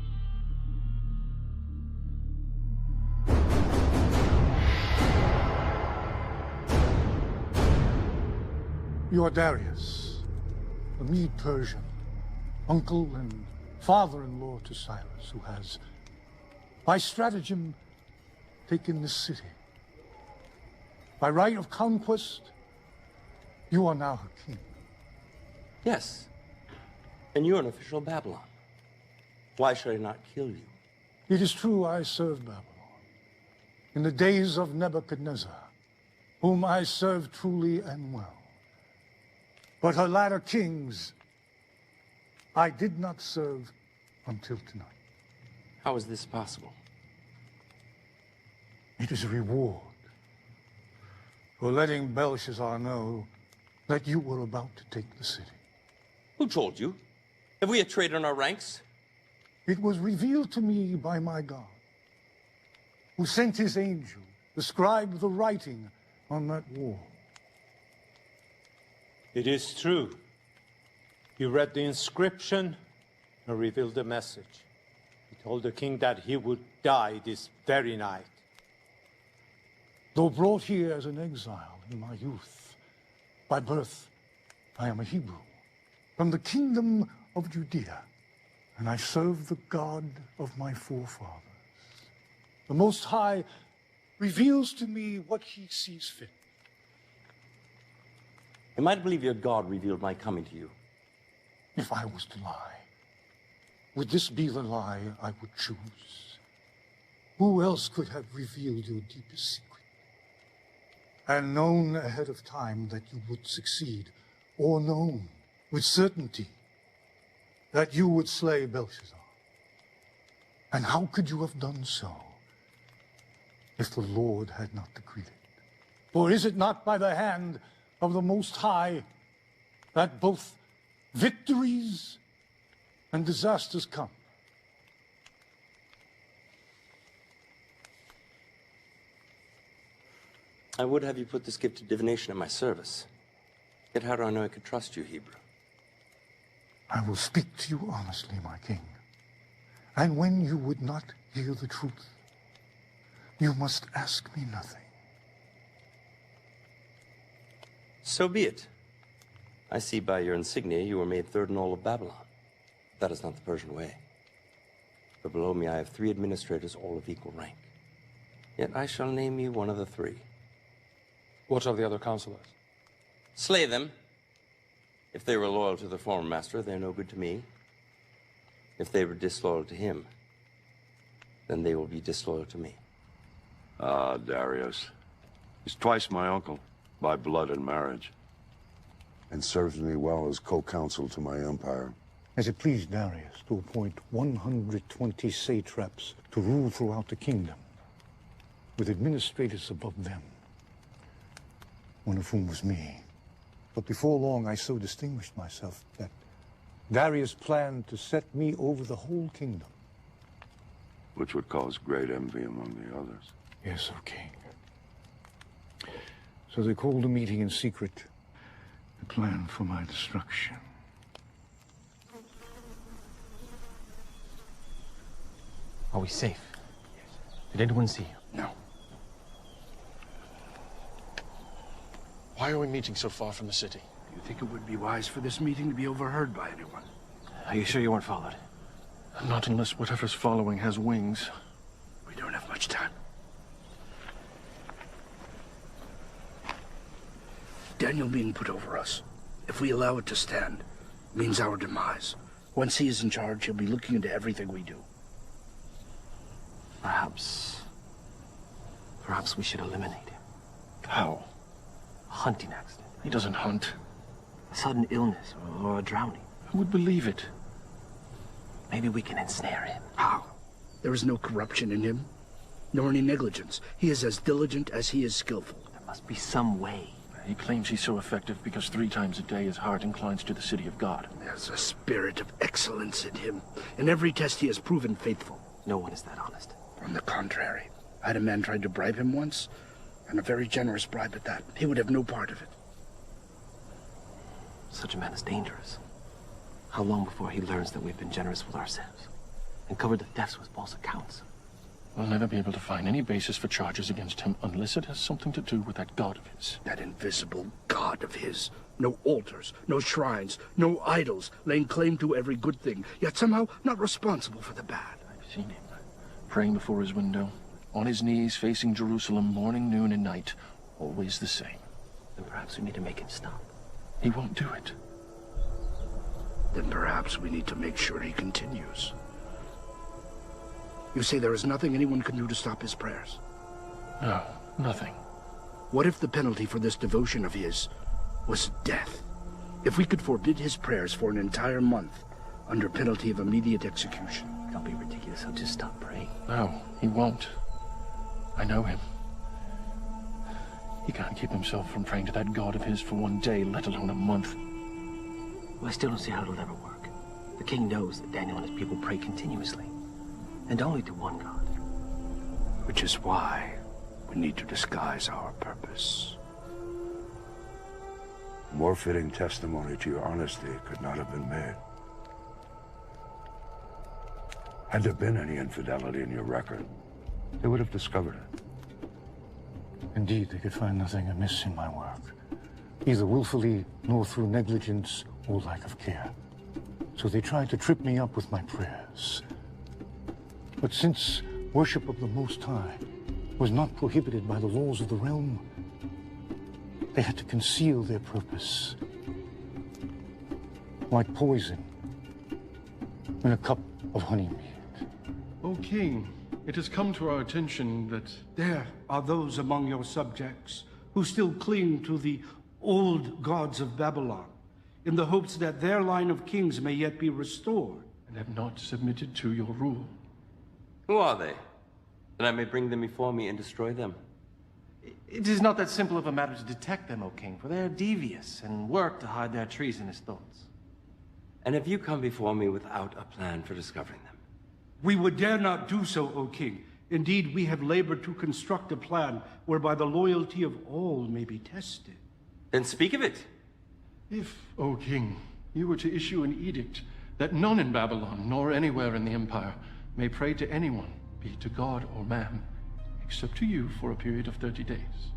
You are Darius, a Mede-Persian, uncle and father-in-law to Cyrus, who has, by stratagem, taken this city. By right of conquest, you are now her king. Yes. And you're an official of Babylon. Why should I not kill you? It is true I served Babylon in the days of Nebuchadnezzar, whom I served truly and well. But her latter kings I did not serve until tonight. How is this possible? It is a reward for letting Belshazzar know that you were about to take the city. Who told you? Have we a traitor in our ranks? It was revealed to me by my God, who sent his angel to scribe the writing on that wall. It is true. He read the inscription and revealed the message. He told the king that he would die this very night. Though brought here as an exile in my youth, by birth I am a Hebrew, from the kingdom of Judea, and I serve the God of my forefathers. The Most High reveals to me what he sees fit. Am I to believe your God revealed my coming to you? If I was to lie, would this be the lie I would choose? Who else could have revealed your deepest secret? And known ahead of time that you would succeed, or known with certainty that you would slay Belshazzar? And how could you have done so if the Lord had not decreed it? For is it not by the hand of the Most High that both victories and disasters come? I would have you put this gift of divination in my service. Yet how do I know I could trust you, Hebrew? I will speak to you honestly, my king. And when you would not hear the truth, you must ask me nothing. So be it. I see by your insignia you were made third in all of Babylon. That is not the Persian way. For below me I have 3 administrators, all of equal rank. Yet I shall name you one of the 3. What of the other counselors? Slay them. If they were loyal to their former master, they're no good to me. If they were disloyal to him, then they will be disloyal to me. Ah, Darius. He's twice my uncle, by blood and marriage. And serves me well as co-counsel to my empire. As it pleased Darius to appoint 120 satraps to rule throughout the kingdom, with administrators above them, one of whom was me. But before long I so distinguished myself that Darius planned to set me over the whole kingdom. Which would cause great envy among the others. Yes, O king. So they called a meeting in secret to plan for my destruction. Are we safe? Did anyone see you? No. Why are we meeting so far from the city? Do you think it would be wise for this meeting to be overheard by anyone? Are you sure you weren't followed? Not unless whatever's following has wings. We don't have much time. Daniel being put over us, if we allow it to stand, means our demise. Once he is in charge, he'll be looking into everything we do. Perhaps we should eliminate him. How? A hunting accident. He doesn't hunt. A sudden illness or a drowning. Who would believe it? Maybe we can ensnare him. How? There is no corruption in him, nor any negligence. He is as diligent as he is skillful. There must be some way. He claims he's so effective because 3 times a day his heart inclines to the city of God. There's a spirit of excellence in him. In every test he has proven faithful. No one is that honest. On the contrary. I had a man try to bribe him once, and a very generous bribe at that. He would have no part of it. Such a man is dangerous. How long before he learns that we've been generous with ourselves and covered the thefts with false accounts? We'll never be able to find any basis for charges against him unless it has something to do with that god of his. That invisible god of his. No altars, no shrines, no idols, laying claim to every good thing, yet somehow not responsible for the bad. I've seen him, praying before his window, on his knees facing Jerusalem morning, noon, and night, always the same. Then perhaps we need to make him stop. He won't do it. Then perhaps we need to make sure he continues. You say there is nothing anyone can do to stop his prayers? No, nothing. What if the penalty for this devotion of his was death? If we could forbid his prayers for an entire month under penalty of immediate execution? Don't be ridiculous. He'll just stop praying. No, he won't. I know him. He can't keep himself from praying to that god of his for 1 day, let alone a month. Well, I still don't see how it'll ever work. The king knows that Daniel and his people pray continuously, and only to one god. Which is why we need to disguise our purpose. More fitting testimony to your honesty could not have been made. Had there been any infidelity in your record, they would have discovered it. Indeed, they could find nothing amiss in my work, either willfully nor through negligence or lack of care. So they tried to trip me up with my prayers. But since worship of the Most High was not prohibited by the laws of the realm, they had to conceal their purpose, like poison in a cup of honeymead. O King, it has come to our attention that there are those among your subjects who still cling to the old gods of Babylon, in the hopes that their line of kings may yet be restored. And have not submitted to your rule. Who are they? That I may bring them before me and destroy them. It is not that simple of a matter to detect them, O king, for they are devious and work to hide their treasonous thoughts. And have you come before me without a plan for discovering them? We would dare not do so, O king. Indeed, we have labored to construct a plan whereby the loyalty of all may be tested. Then speak of it. If, O king, you were to issue an edict that none in Babylon, nor anywhere in the empire, may pray to anyone, be it to God or man, except to you for a period of 30 days.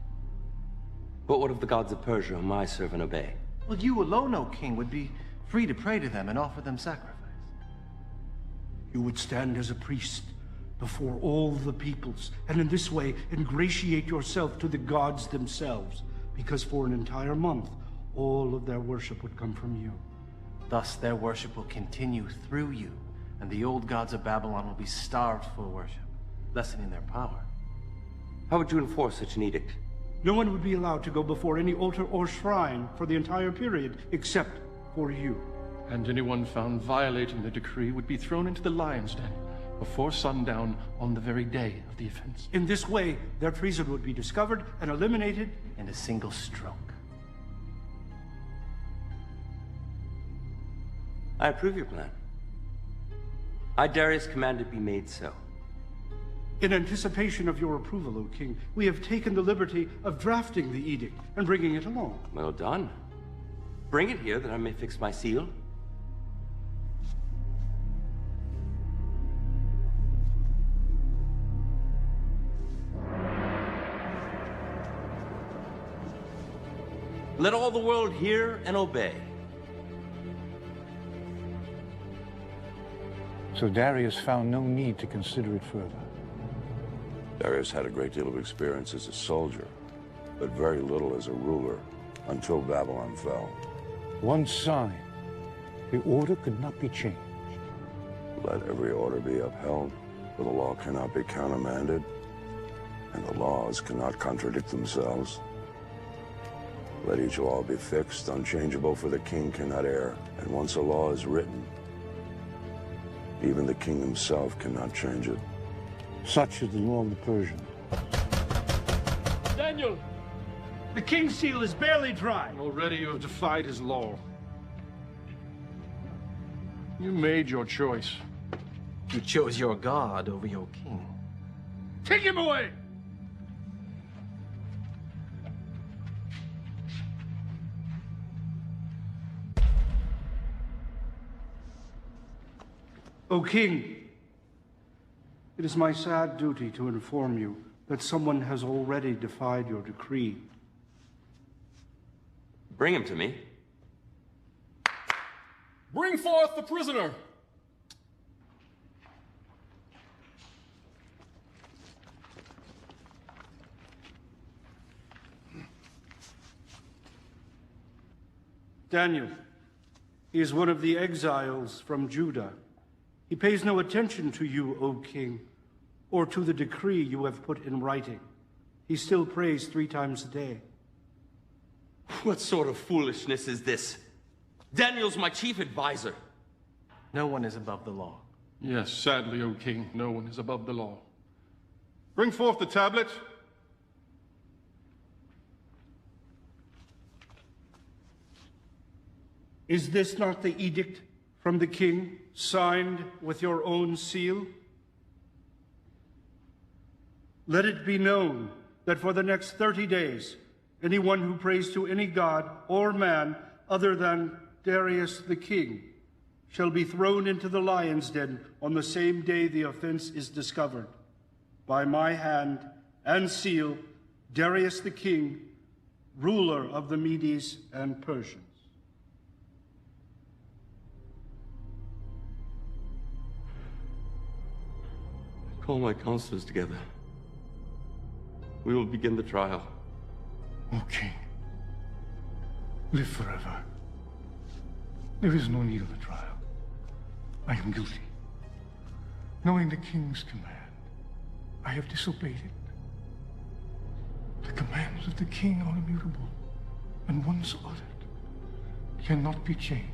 But what of the gods of Persia whom I serve and obey? Well, you alone, O king, would be free to pray to them and offer them sacrifice. You would stand as a priest before all the peoples, and in this way ingratiate yourself to the gods themselves, because for an entire month, all of their worship would come from you. Thus their worship will continue through you, and the old gods of Babylon will be starved for worship, lessening their power. How would you enforce such an edict? No one would be allowed to go before any altar or shrine for the entire period, except for you. And anyone found violating the decree would be thrown into the lion's den before sundown on the very day of the offense. In this way, their treason would be discovered and eliminated in a single stroke. I approve your plan. I, Darius, command it be made so. In anticipation of your approval, O king, we have taken the liberty of drafting the edict and bringing it along. Well done. Bring it here that I may fix my seal. Let all the world hear and obey. So Darius found no need to consider it further. Darius had a great deal of experience as a soldier, but very little as a ruler until Babylon fell. One sign. The order could not be changed. Let every order be upheld, for the law cannot be countermanded, and the laws cannot contradict themselves. Let each law be fixed, unchangeable, for the king cannot err. And once a law is written, even the king himself cannot change it. Such is the law of the Persian. Daniel! The king's seal is barely dry. Already you have defied his law. You made your choice. You chose your God over your king. Take him away! O king, it is my sad duty to inform you that someone has already defied your decree. Bring him to me. Bring forth the prisoner! Daniel, he is one of the exiles from Judah. He pays no attention to you, O king, or to the decree you have put in writing. He still prays 3 times a day. What sort of foolishness is this? Daniel's my chief advisor. No one is above the law. Yes, sadly, O king, no one is above the law. Bring forth the tablet. Is this not the edict from the king, signed with your own seal? Let it be known that for the next 30 days, anyone who prays to any god or man other than Darius the king shall be thrown into the lion's den on the same day the offense is discovered. By my hand and seal, Darius the king, ruler of the Medes and Persians. Call my counselors together. We will begin the trial. O king, live forever. There is no need of a trial. I am guilty. Knowing the king's command, I have disobeyed it. The commands of the king are immutable, and once uttered, cannot be changed.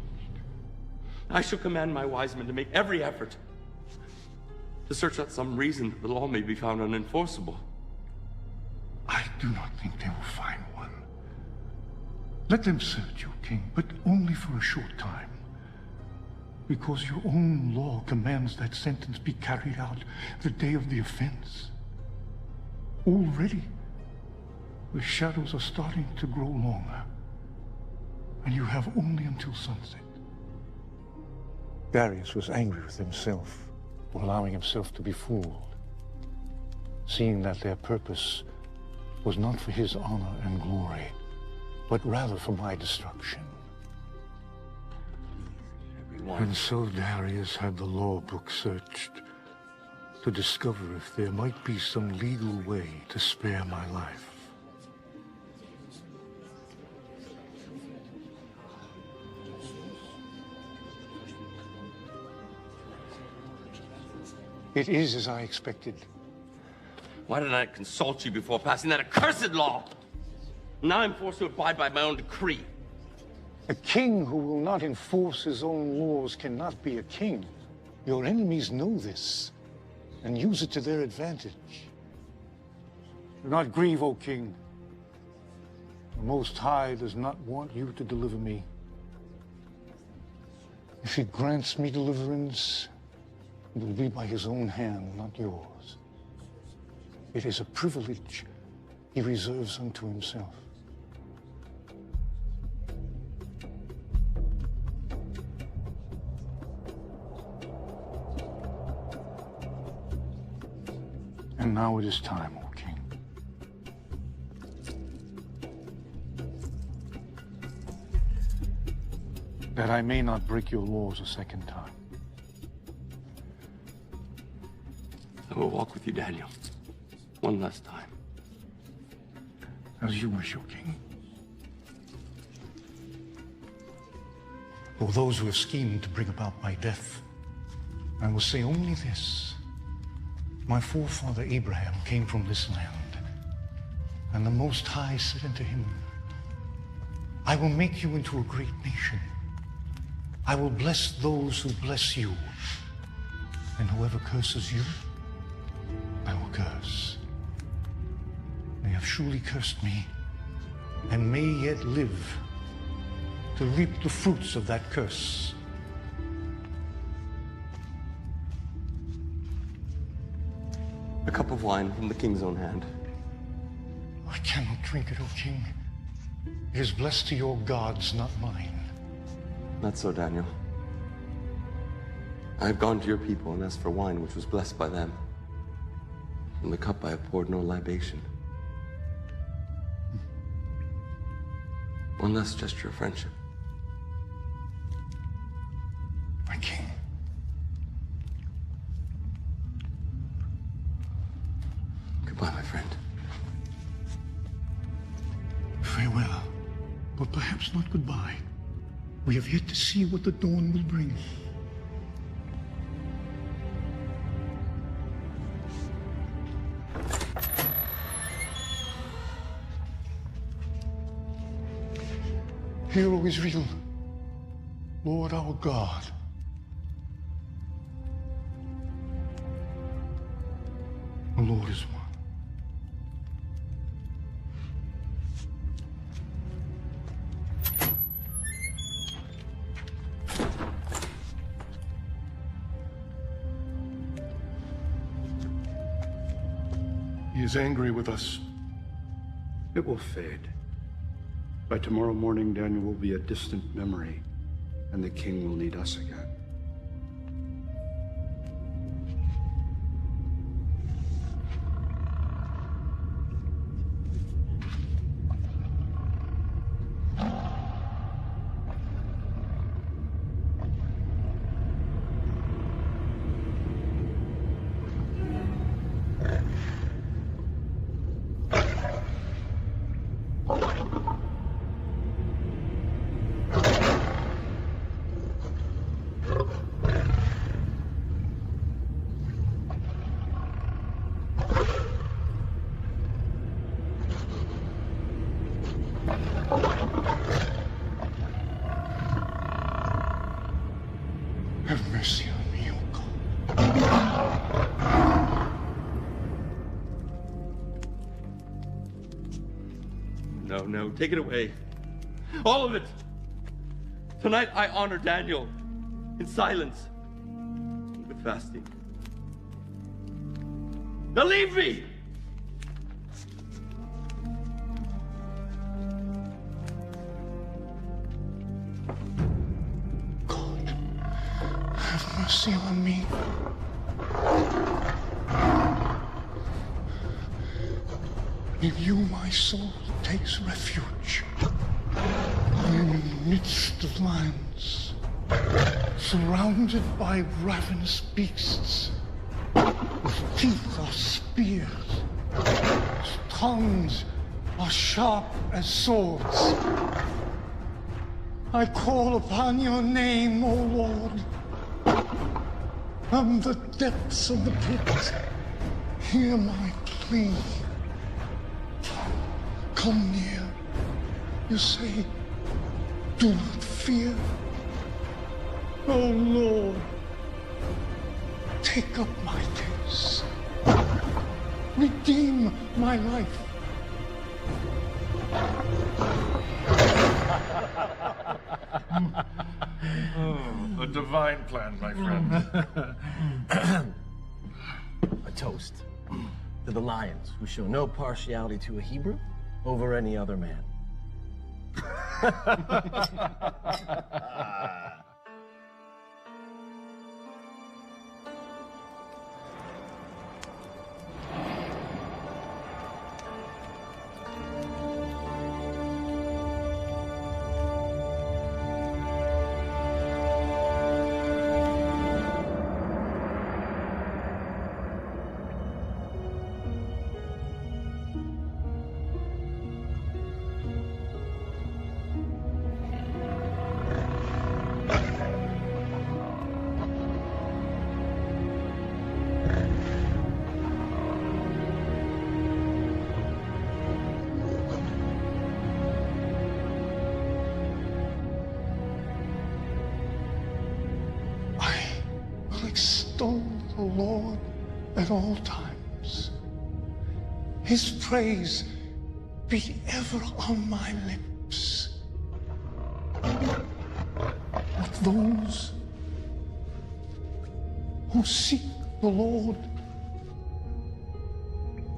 I shall command my wise men to make every effort to search out some reason that the law may be found unenforceable. I do not think they will find one. Let them search, O king, but only for a short time. Because your own law commands that sentence be carried out the day of the offense. Already, the shadows are starting to grow longer, and you have only until sunset. Darius was angry with himself for allowing himself to be fooled, seeing that their purpose was not for his honor and glory, but rather for my destruction. And so Darius had the law book searched to discover if there might be some legal way to spare my life. It is as I expected. Why did I not consult you before passing that accursed law? Now I'm forced to abide by my own decree. A king who will not enforce his own laws cannot be a king. Your enemies know this and use it to their advantage. Do not grieve, O king. The Most High does not want you to deliver me. If he grants me deliverance, it will be by his own hand, not yours. It is a privilege he reserves unto himself. And now it is time, O king. That I may not break your laws a second time. I will walk with you, Daniel. One last time. As you wish, O king. for those who have schemed to bring about my death, I will say only this. My forefather Abraham came from this land, and the Most High said unto him, I will make you into a great nation. I will bless those who bless you, and whoever curses you, I will curse. They have surely cursed me, and may yet live to reap the fruits of that curse. A cup of wine from the king's own hand. I cannot drink it, O king. It is blessed to your gods, not mine. Not so, Daniel. I have gone to your people and asked for wine which was blessed by them. From the cup I have poured no libation. One last gesture of friendship. My king. Goodbye, my friend. Farewell, but perhaps not goodbye. We have yet to see what the dawn will bring. Hear, O Israel, Lord our God. The Lord is one. He is angry with us. It will fade. By tomorrow morning, Daniel will be a distant memory, and the king will need us again. Have mercy on me, O God. No, no, take it away. All of it. Tonight I honor Daniel in silence and with fasting. Now leave me! Have mercy on me. In you my soul takes refuge. I am in the midst of lions, surrounded by ravenous beasts, whose teeth are spears, whose tongues are sharp as swords. I call upon your name, O Lord. From the depths of the pit, hear my plea. Come near. You say, do not fear. O Lord, take up my case. Redeem my life. Oh, a divine plan, my friend. A toast to the lions who show no partiality to a Hebrew over any other man. the Lord at all times. His praise be ever on my lips. But those who seek the Lord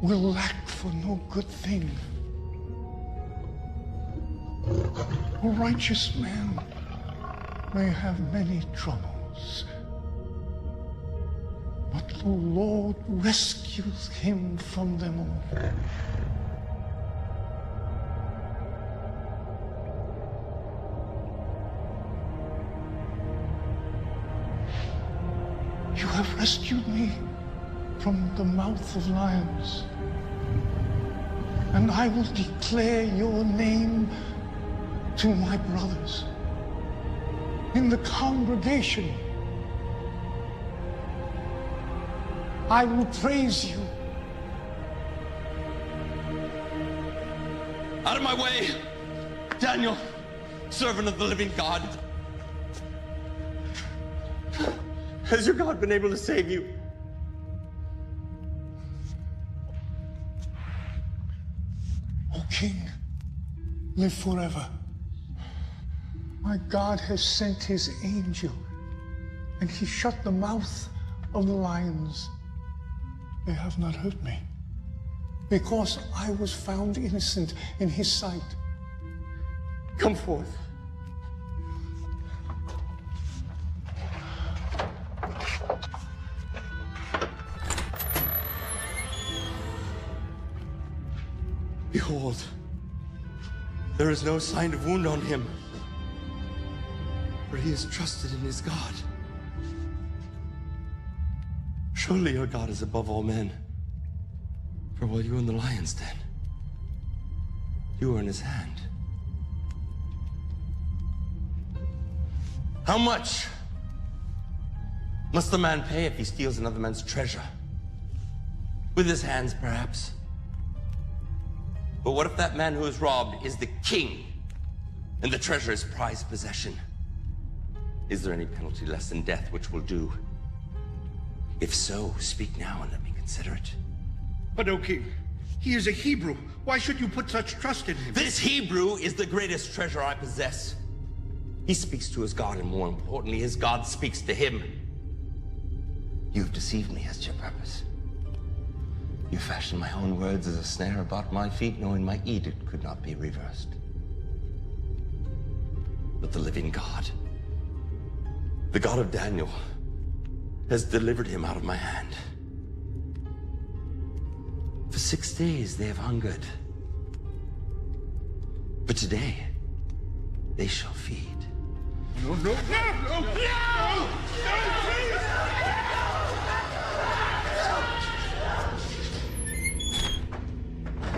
will lack for no good thing. A righteous man may have many troubles, but the Lord rescues him from them all. You have rescued me from the mouth of lions, and I will declare your name to my brothers in the congregation. I will praise you. Out of my way! Daniel, servant of the living God. Has your God been able to save you? O King, live forever. My God has sent his angel, and he shut the mouth of the lions. They have not hurt me, because I was found innocent in his sight. Come forth. Behold, there is no sign of wound on him, for he is trusted in his God. Surely your God is above all men, for while you were in the lion's den, you were in his hand. How much must the man pay if he steals another man's treasure? With his hands, perhaps. But what if that man who is robbed is the king, and the treasure is prized possession? Is there any penalty less than death which will do? If so, speak now and let me consider it. But, O King, he is a Hebrew. Why should you put such trust in him? This Hebrew is the greatest treasure I possess. He speaks to his God, and more importantly, his God speaks to him. You have deceived me as to your purpose. You fashioned my own words as a snare about my feet, knowing my edict could not be reversed. But the living God, the God of Daniel, has delivered him out of my hand. For 6 days they have hungered, but today they shall feed. No, no, no, no, no! No!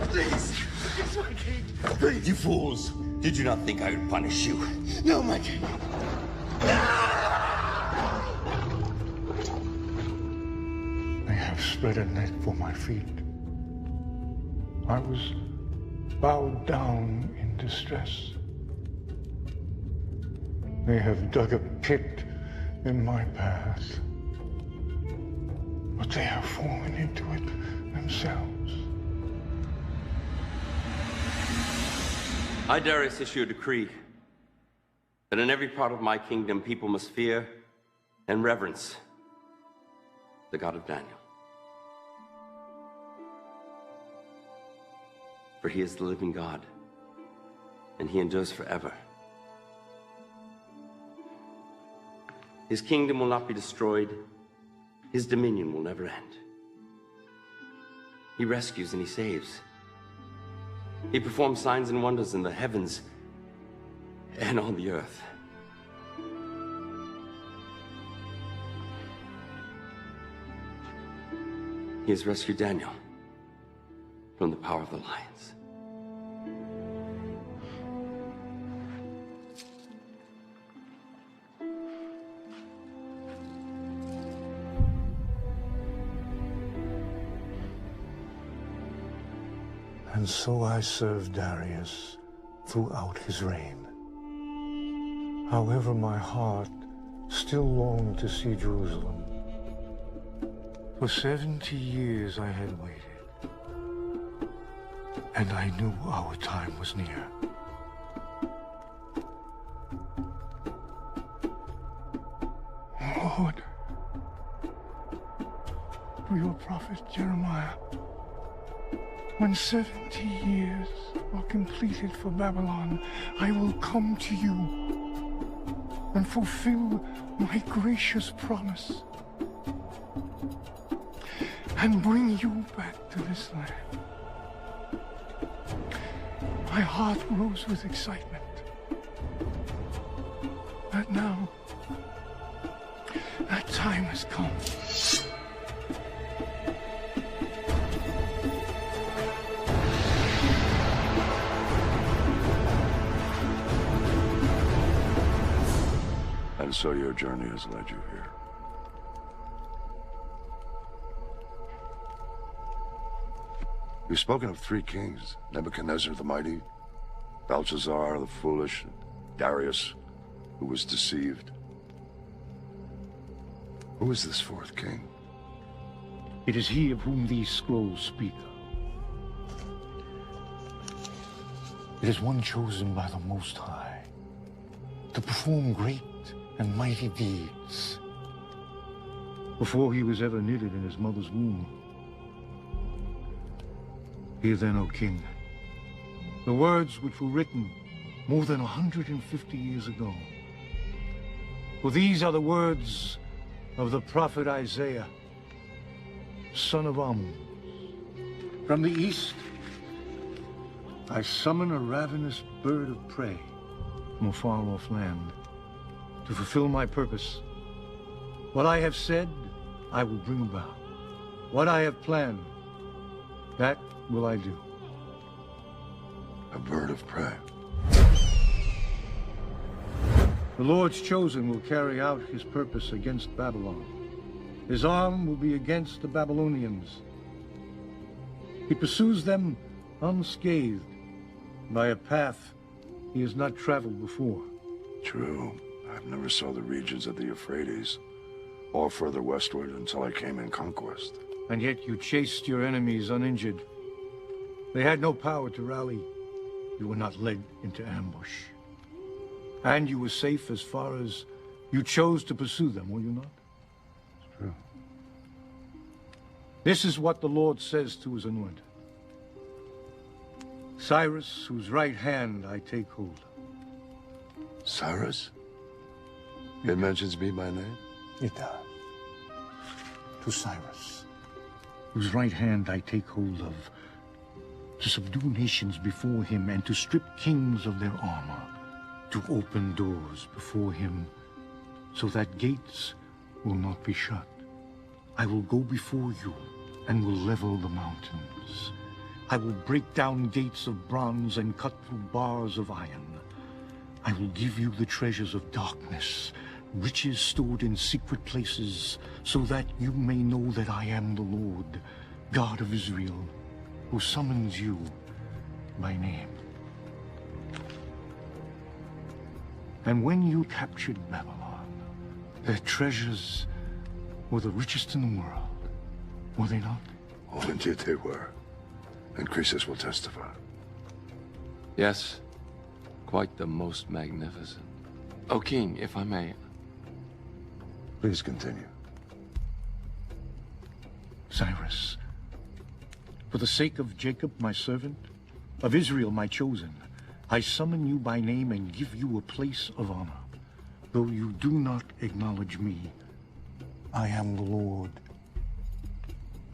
Please! It's my king! Please. You fools! Did you not think I would punish you? No, my king! They have spread a net for my feet. I was bowed down in distress. They have dug a pit in my path, but they have fallen into it themselves. I, Darius, issue a decree that in every part of my kingdom people must fear and reverence the God of Daniel. For he is the living God, and he endures forever. His kingdom will not be destroyed. His dominion will never end. He rescues and he saves. He performs signs and wonders in the heavens and on the earth. He has rescued Daniel from the power of the lions. And so I served Darius throughout his reign. However, my heart still longed to see Jerusalem. For 70 years I had waited, and I knew our time was near. Lord, through your prophet Jeremiah, when 70 years are completed for Babylon, I will come to you and fulfill my gracious promise and bring you back to this land. My heart rose with excitement that now that time has come. And so your journey has led you here. You've spoken of three kings, Nebuchadnezzar the mighty, Belshazzar the foolish, Darius, who was deceived. Who is this fourth king? It is he of whom these scrolls speak. It is one chosen by the Most High to perform great and mighty deeds. Before he was ever knitted in his mother's womb. Hear then, O king, the words which were written more than 150 years ago. For these are the words of the prophet Isaiah, son of Amoz. From the east, I summon a ravenous bird of prey from a far-off land to fulfill my purpose. What I have said, I will bring about. What I have planned, that will I do. A bird of prey. The Lord's chosen will carry out his purpose against Babylon. His arm will be against the Babylonians. He pursues them unscathed by a path he has not traveled before. True. I've never saw the regions of the Euphrates, or further westward until I came in conquest. And yet you chased your enemies uninjured. They had no power to rally. You were not led into ambush. And you were safe as far as you chose to pursue them, were you not? It's true. This is what the Lord says to his anointed. Cyrus, whose right hand I take hold. Cyrus? It mentions me by name? It does. To Cyrus, whose right hand I take hold of, to subdue nations before him and to strip kings of their armor, to open doors before him so that gates will not be shut. I will go before you and will level the mountains. I will break down gates of bronze and cut through bars of iron. I will give you the treasures of darkness, riches stored in secret places, so that you may know that I am the Lord, God of Israel, who summons you by name. And when you captured Babylon, their treasures were the richest in the world, were they not? Oh, indeed they were. And Croesus will testify. Yes, quite the most magnificent. O king, if I may. Please continue. Cyrus, for the sake of Jacob, my servant, of Israel, my chosen, I summon you by name and give you a place of honor. Though you do not acknowledge me, I am the Lord.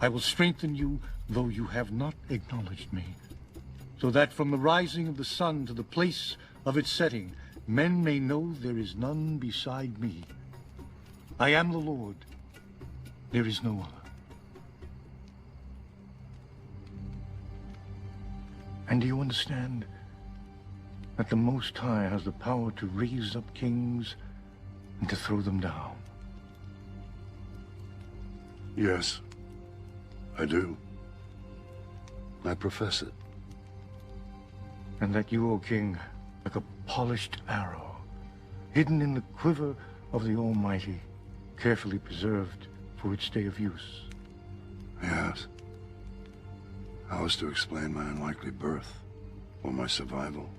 I will strengthen you, though you have not acknowledged me, so that from the rising of the sun to the place of its setting, men may know there is none beside me. I am the Lord. There is no other. And do you understand that the Most High has the power to raise up kings and to throw them down? Yes, I do. I profess it. And that you, O king, like a polished arrow, hidden in the quiver of the Almighty, carefully preserved for its day of use. Yes. How was to explain my unlikely birth, or my survival,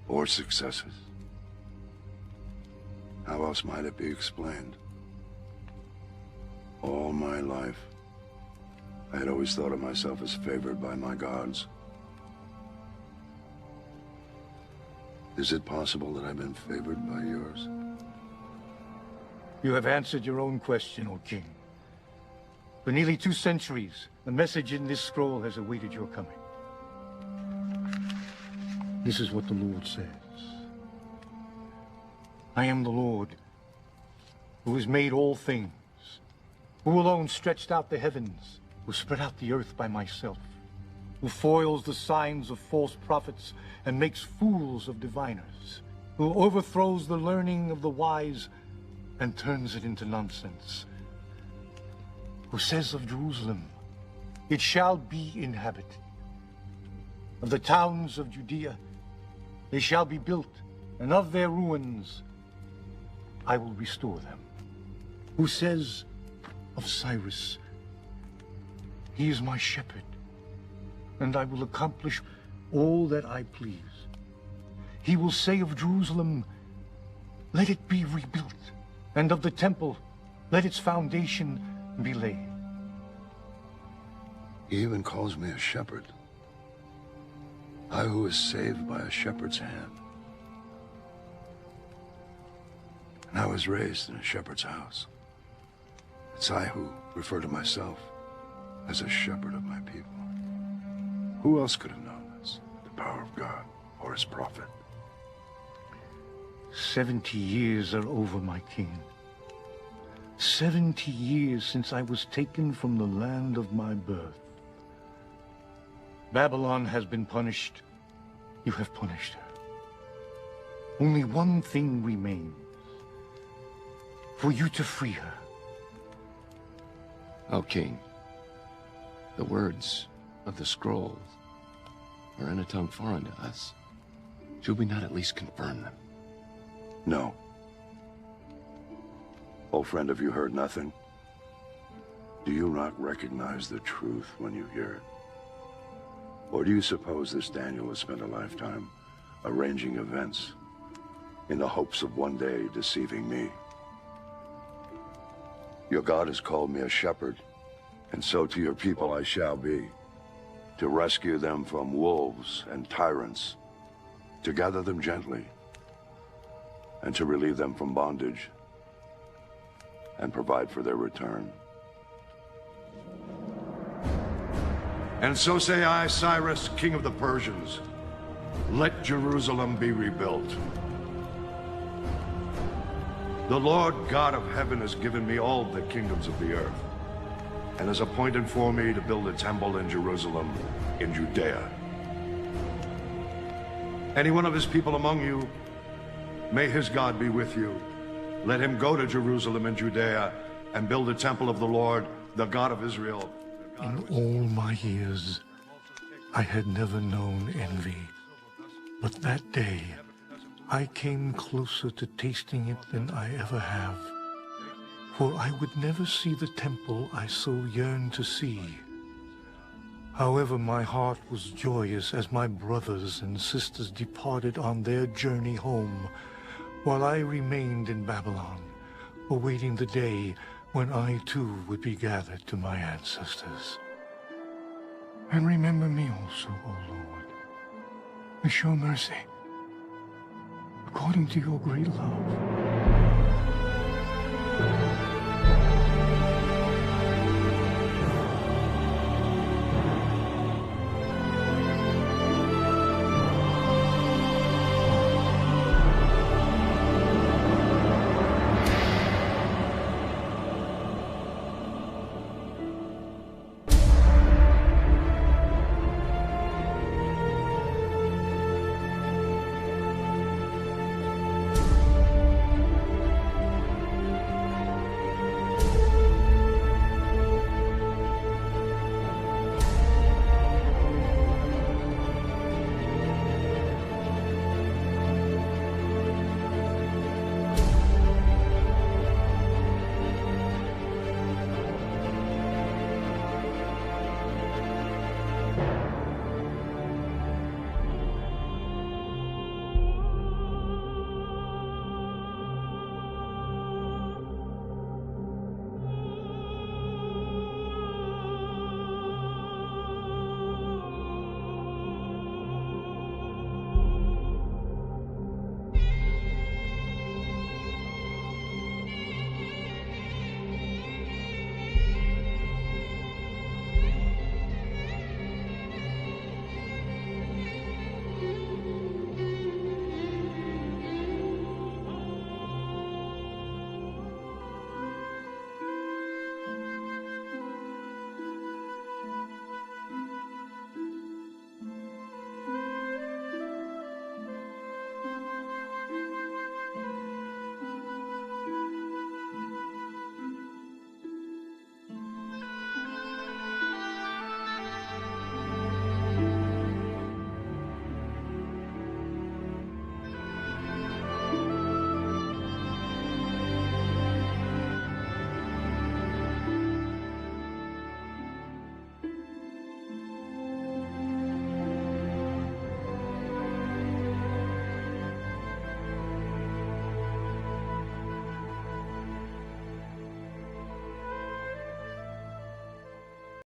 or successes? How else might it be explained? All my life, I had always thought of myself as favored by my gods. Is it possible that I've been favored by yours? You have answered your own question, O King. For nearly 2 centuries, the message in this scroll has awaited your coming. This is what the Lord says. I am the Lord, who has made all things, who alone stretched out the heavens, who spread out the earth by myself, who foils the signs of false prophets and makes fools of diviners, who overthrows the learning of the wise and turns it into nonsense, who says of Jerusalem, it shall be inhabited. Of the towns of Judea, they shall be built, and of their ruins I will restore them. Who says of Cyrus, he is my shepherd, and I will accomplish all that I please. He will say of Jerusalem, let it be rebuilt, and of the temple, let its foundation be laid. He even calls me a shepherd. I who was saved by a shepherd's hand. And I was raised in a shepherd's house. It's I who refer to myself as a shepherd of my people. Who else could have known this? The power of God or his prophet? 70 years are over, my king. 70 years since I was taken from the land of my birth. Babylon has been punished. You have punished her. Only one thing remains. For you to free her. O king, the words of the scrolls are in a tongue foreign to us. Should we not at least confirm them? No. Old friend, have you heard nothing? Do you not recognize the truth when you hear it? Or do you suppose this Daniel has spent a lifetime arranging events in the hopes of one day deceiving me? Your God has called me a shepherd, and so to your people I shall be, to rescue them from wolves and tyrants, to gather them gently, and to relieve them from bondage, and provide for their return. And so say I, Cyrus, king of the Persians, let Jerusalem be rebuilt. The Lord God of heaven has given me all the kingdoms of the earth, and has appointed for me to build a temple in Jerusalem, in Judea. Any one of his people among you, may his God be with you. Let him go to Jerusalem and Judea and build a temple of the Lord, the God of Israel. In all my years, I had never known envy. But that day, I came closer to tasting it than I ever have. For I would never see the temple I so yearned to see. However, my heart was joyous as my brothers and sisters departed on their journey home, while I remained in Babylon, awaiting the day when I too would be gathered to my ancestors. And remember me also, O Lord, and show mercy, according to your great love.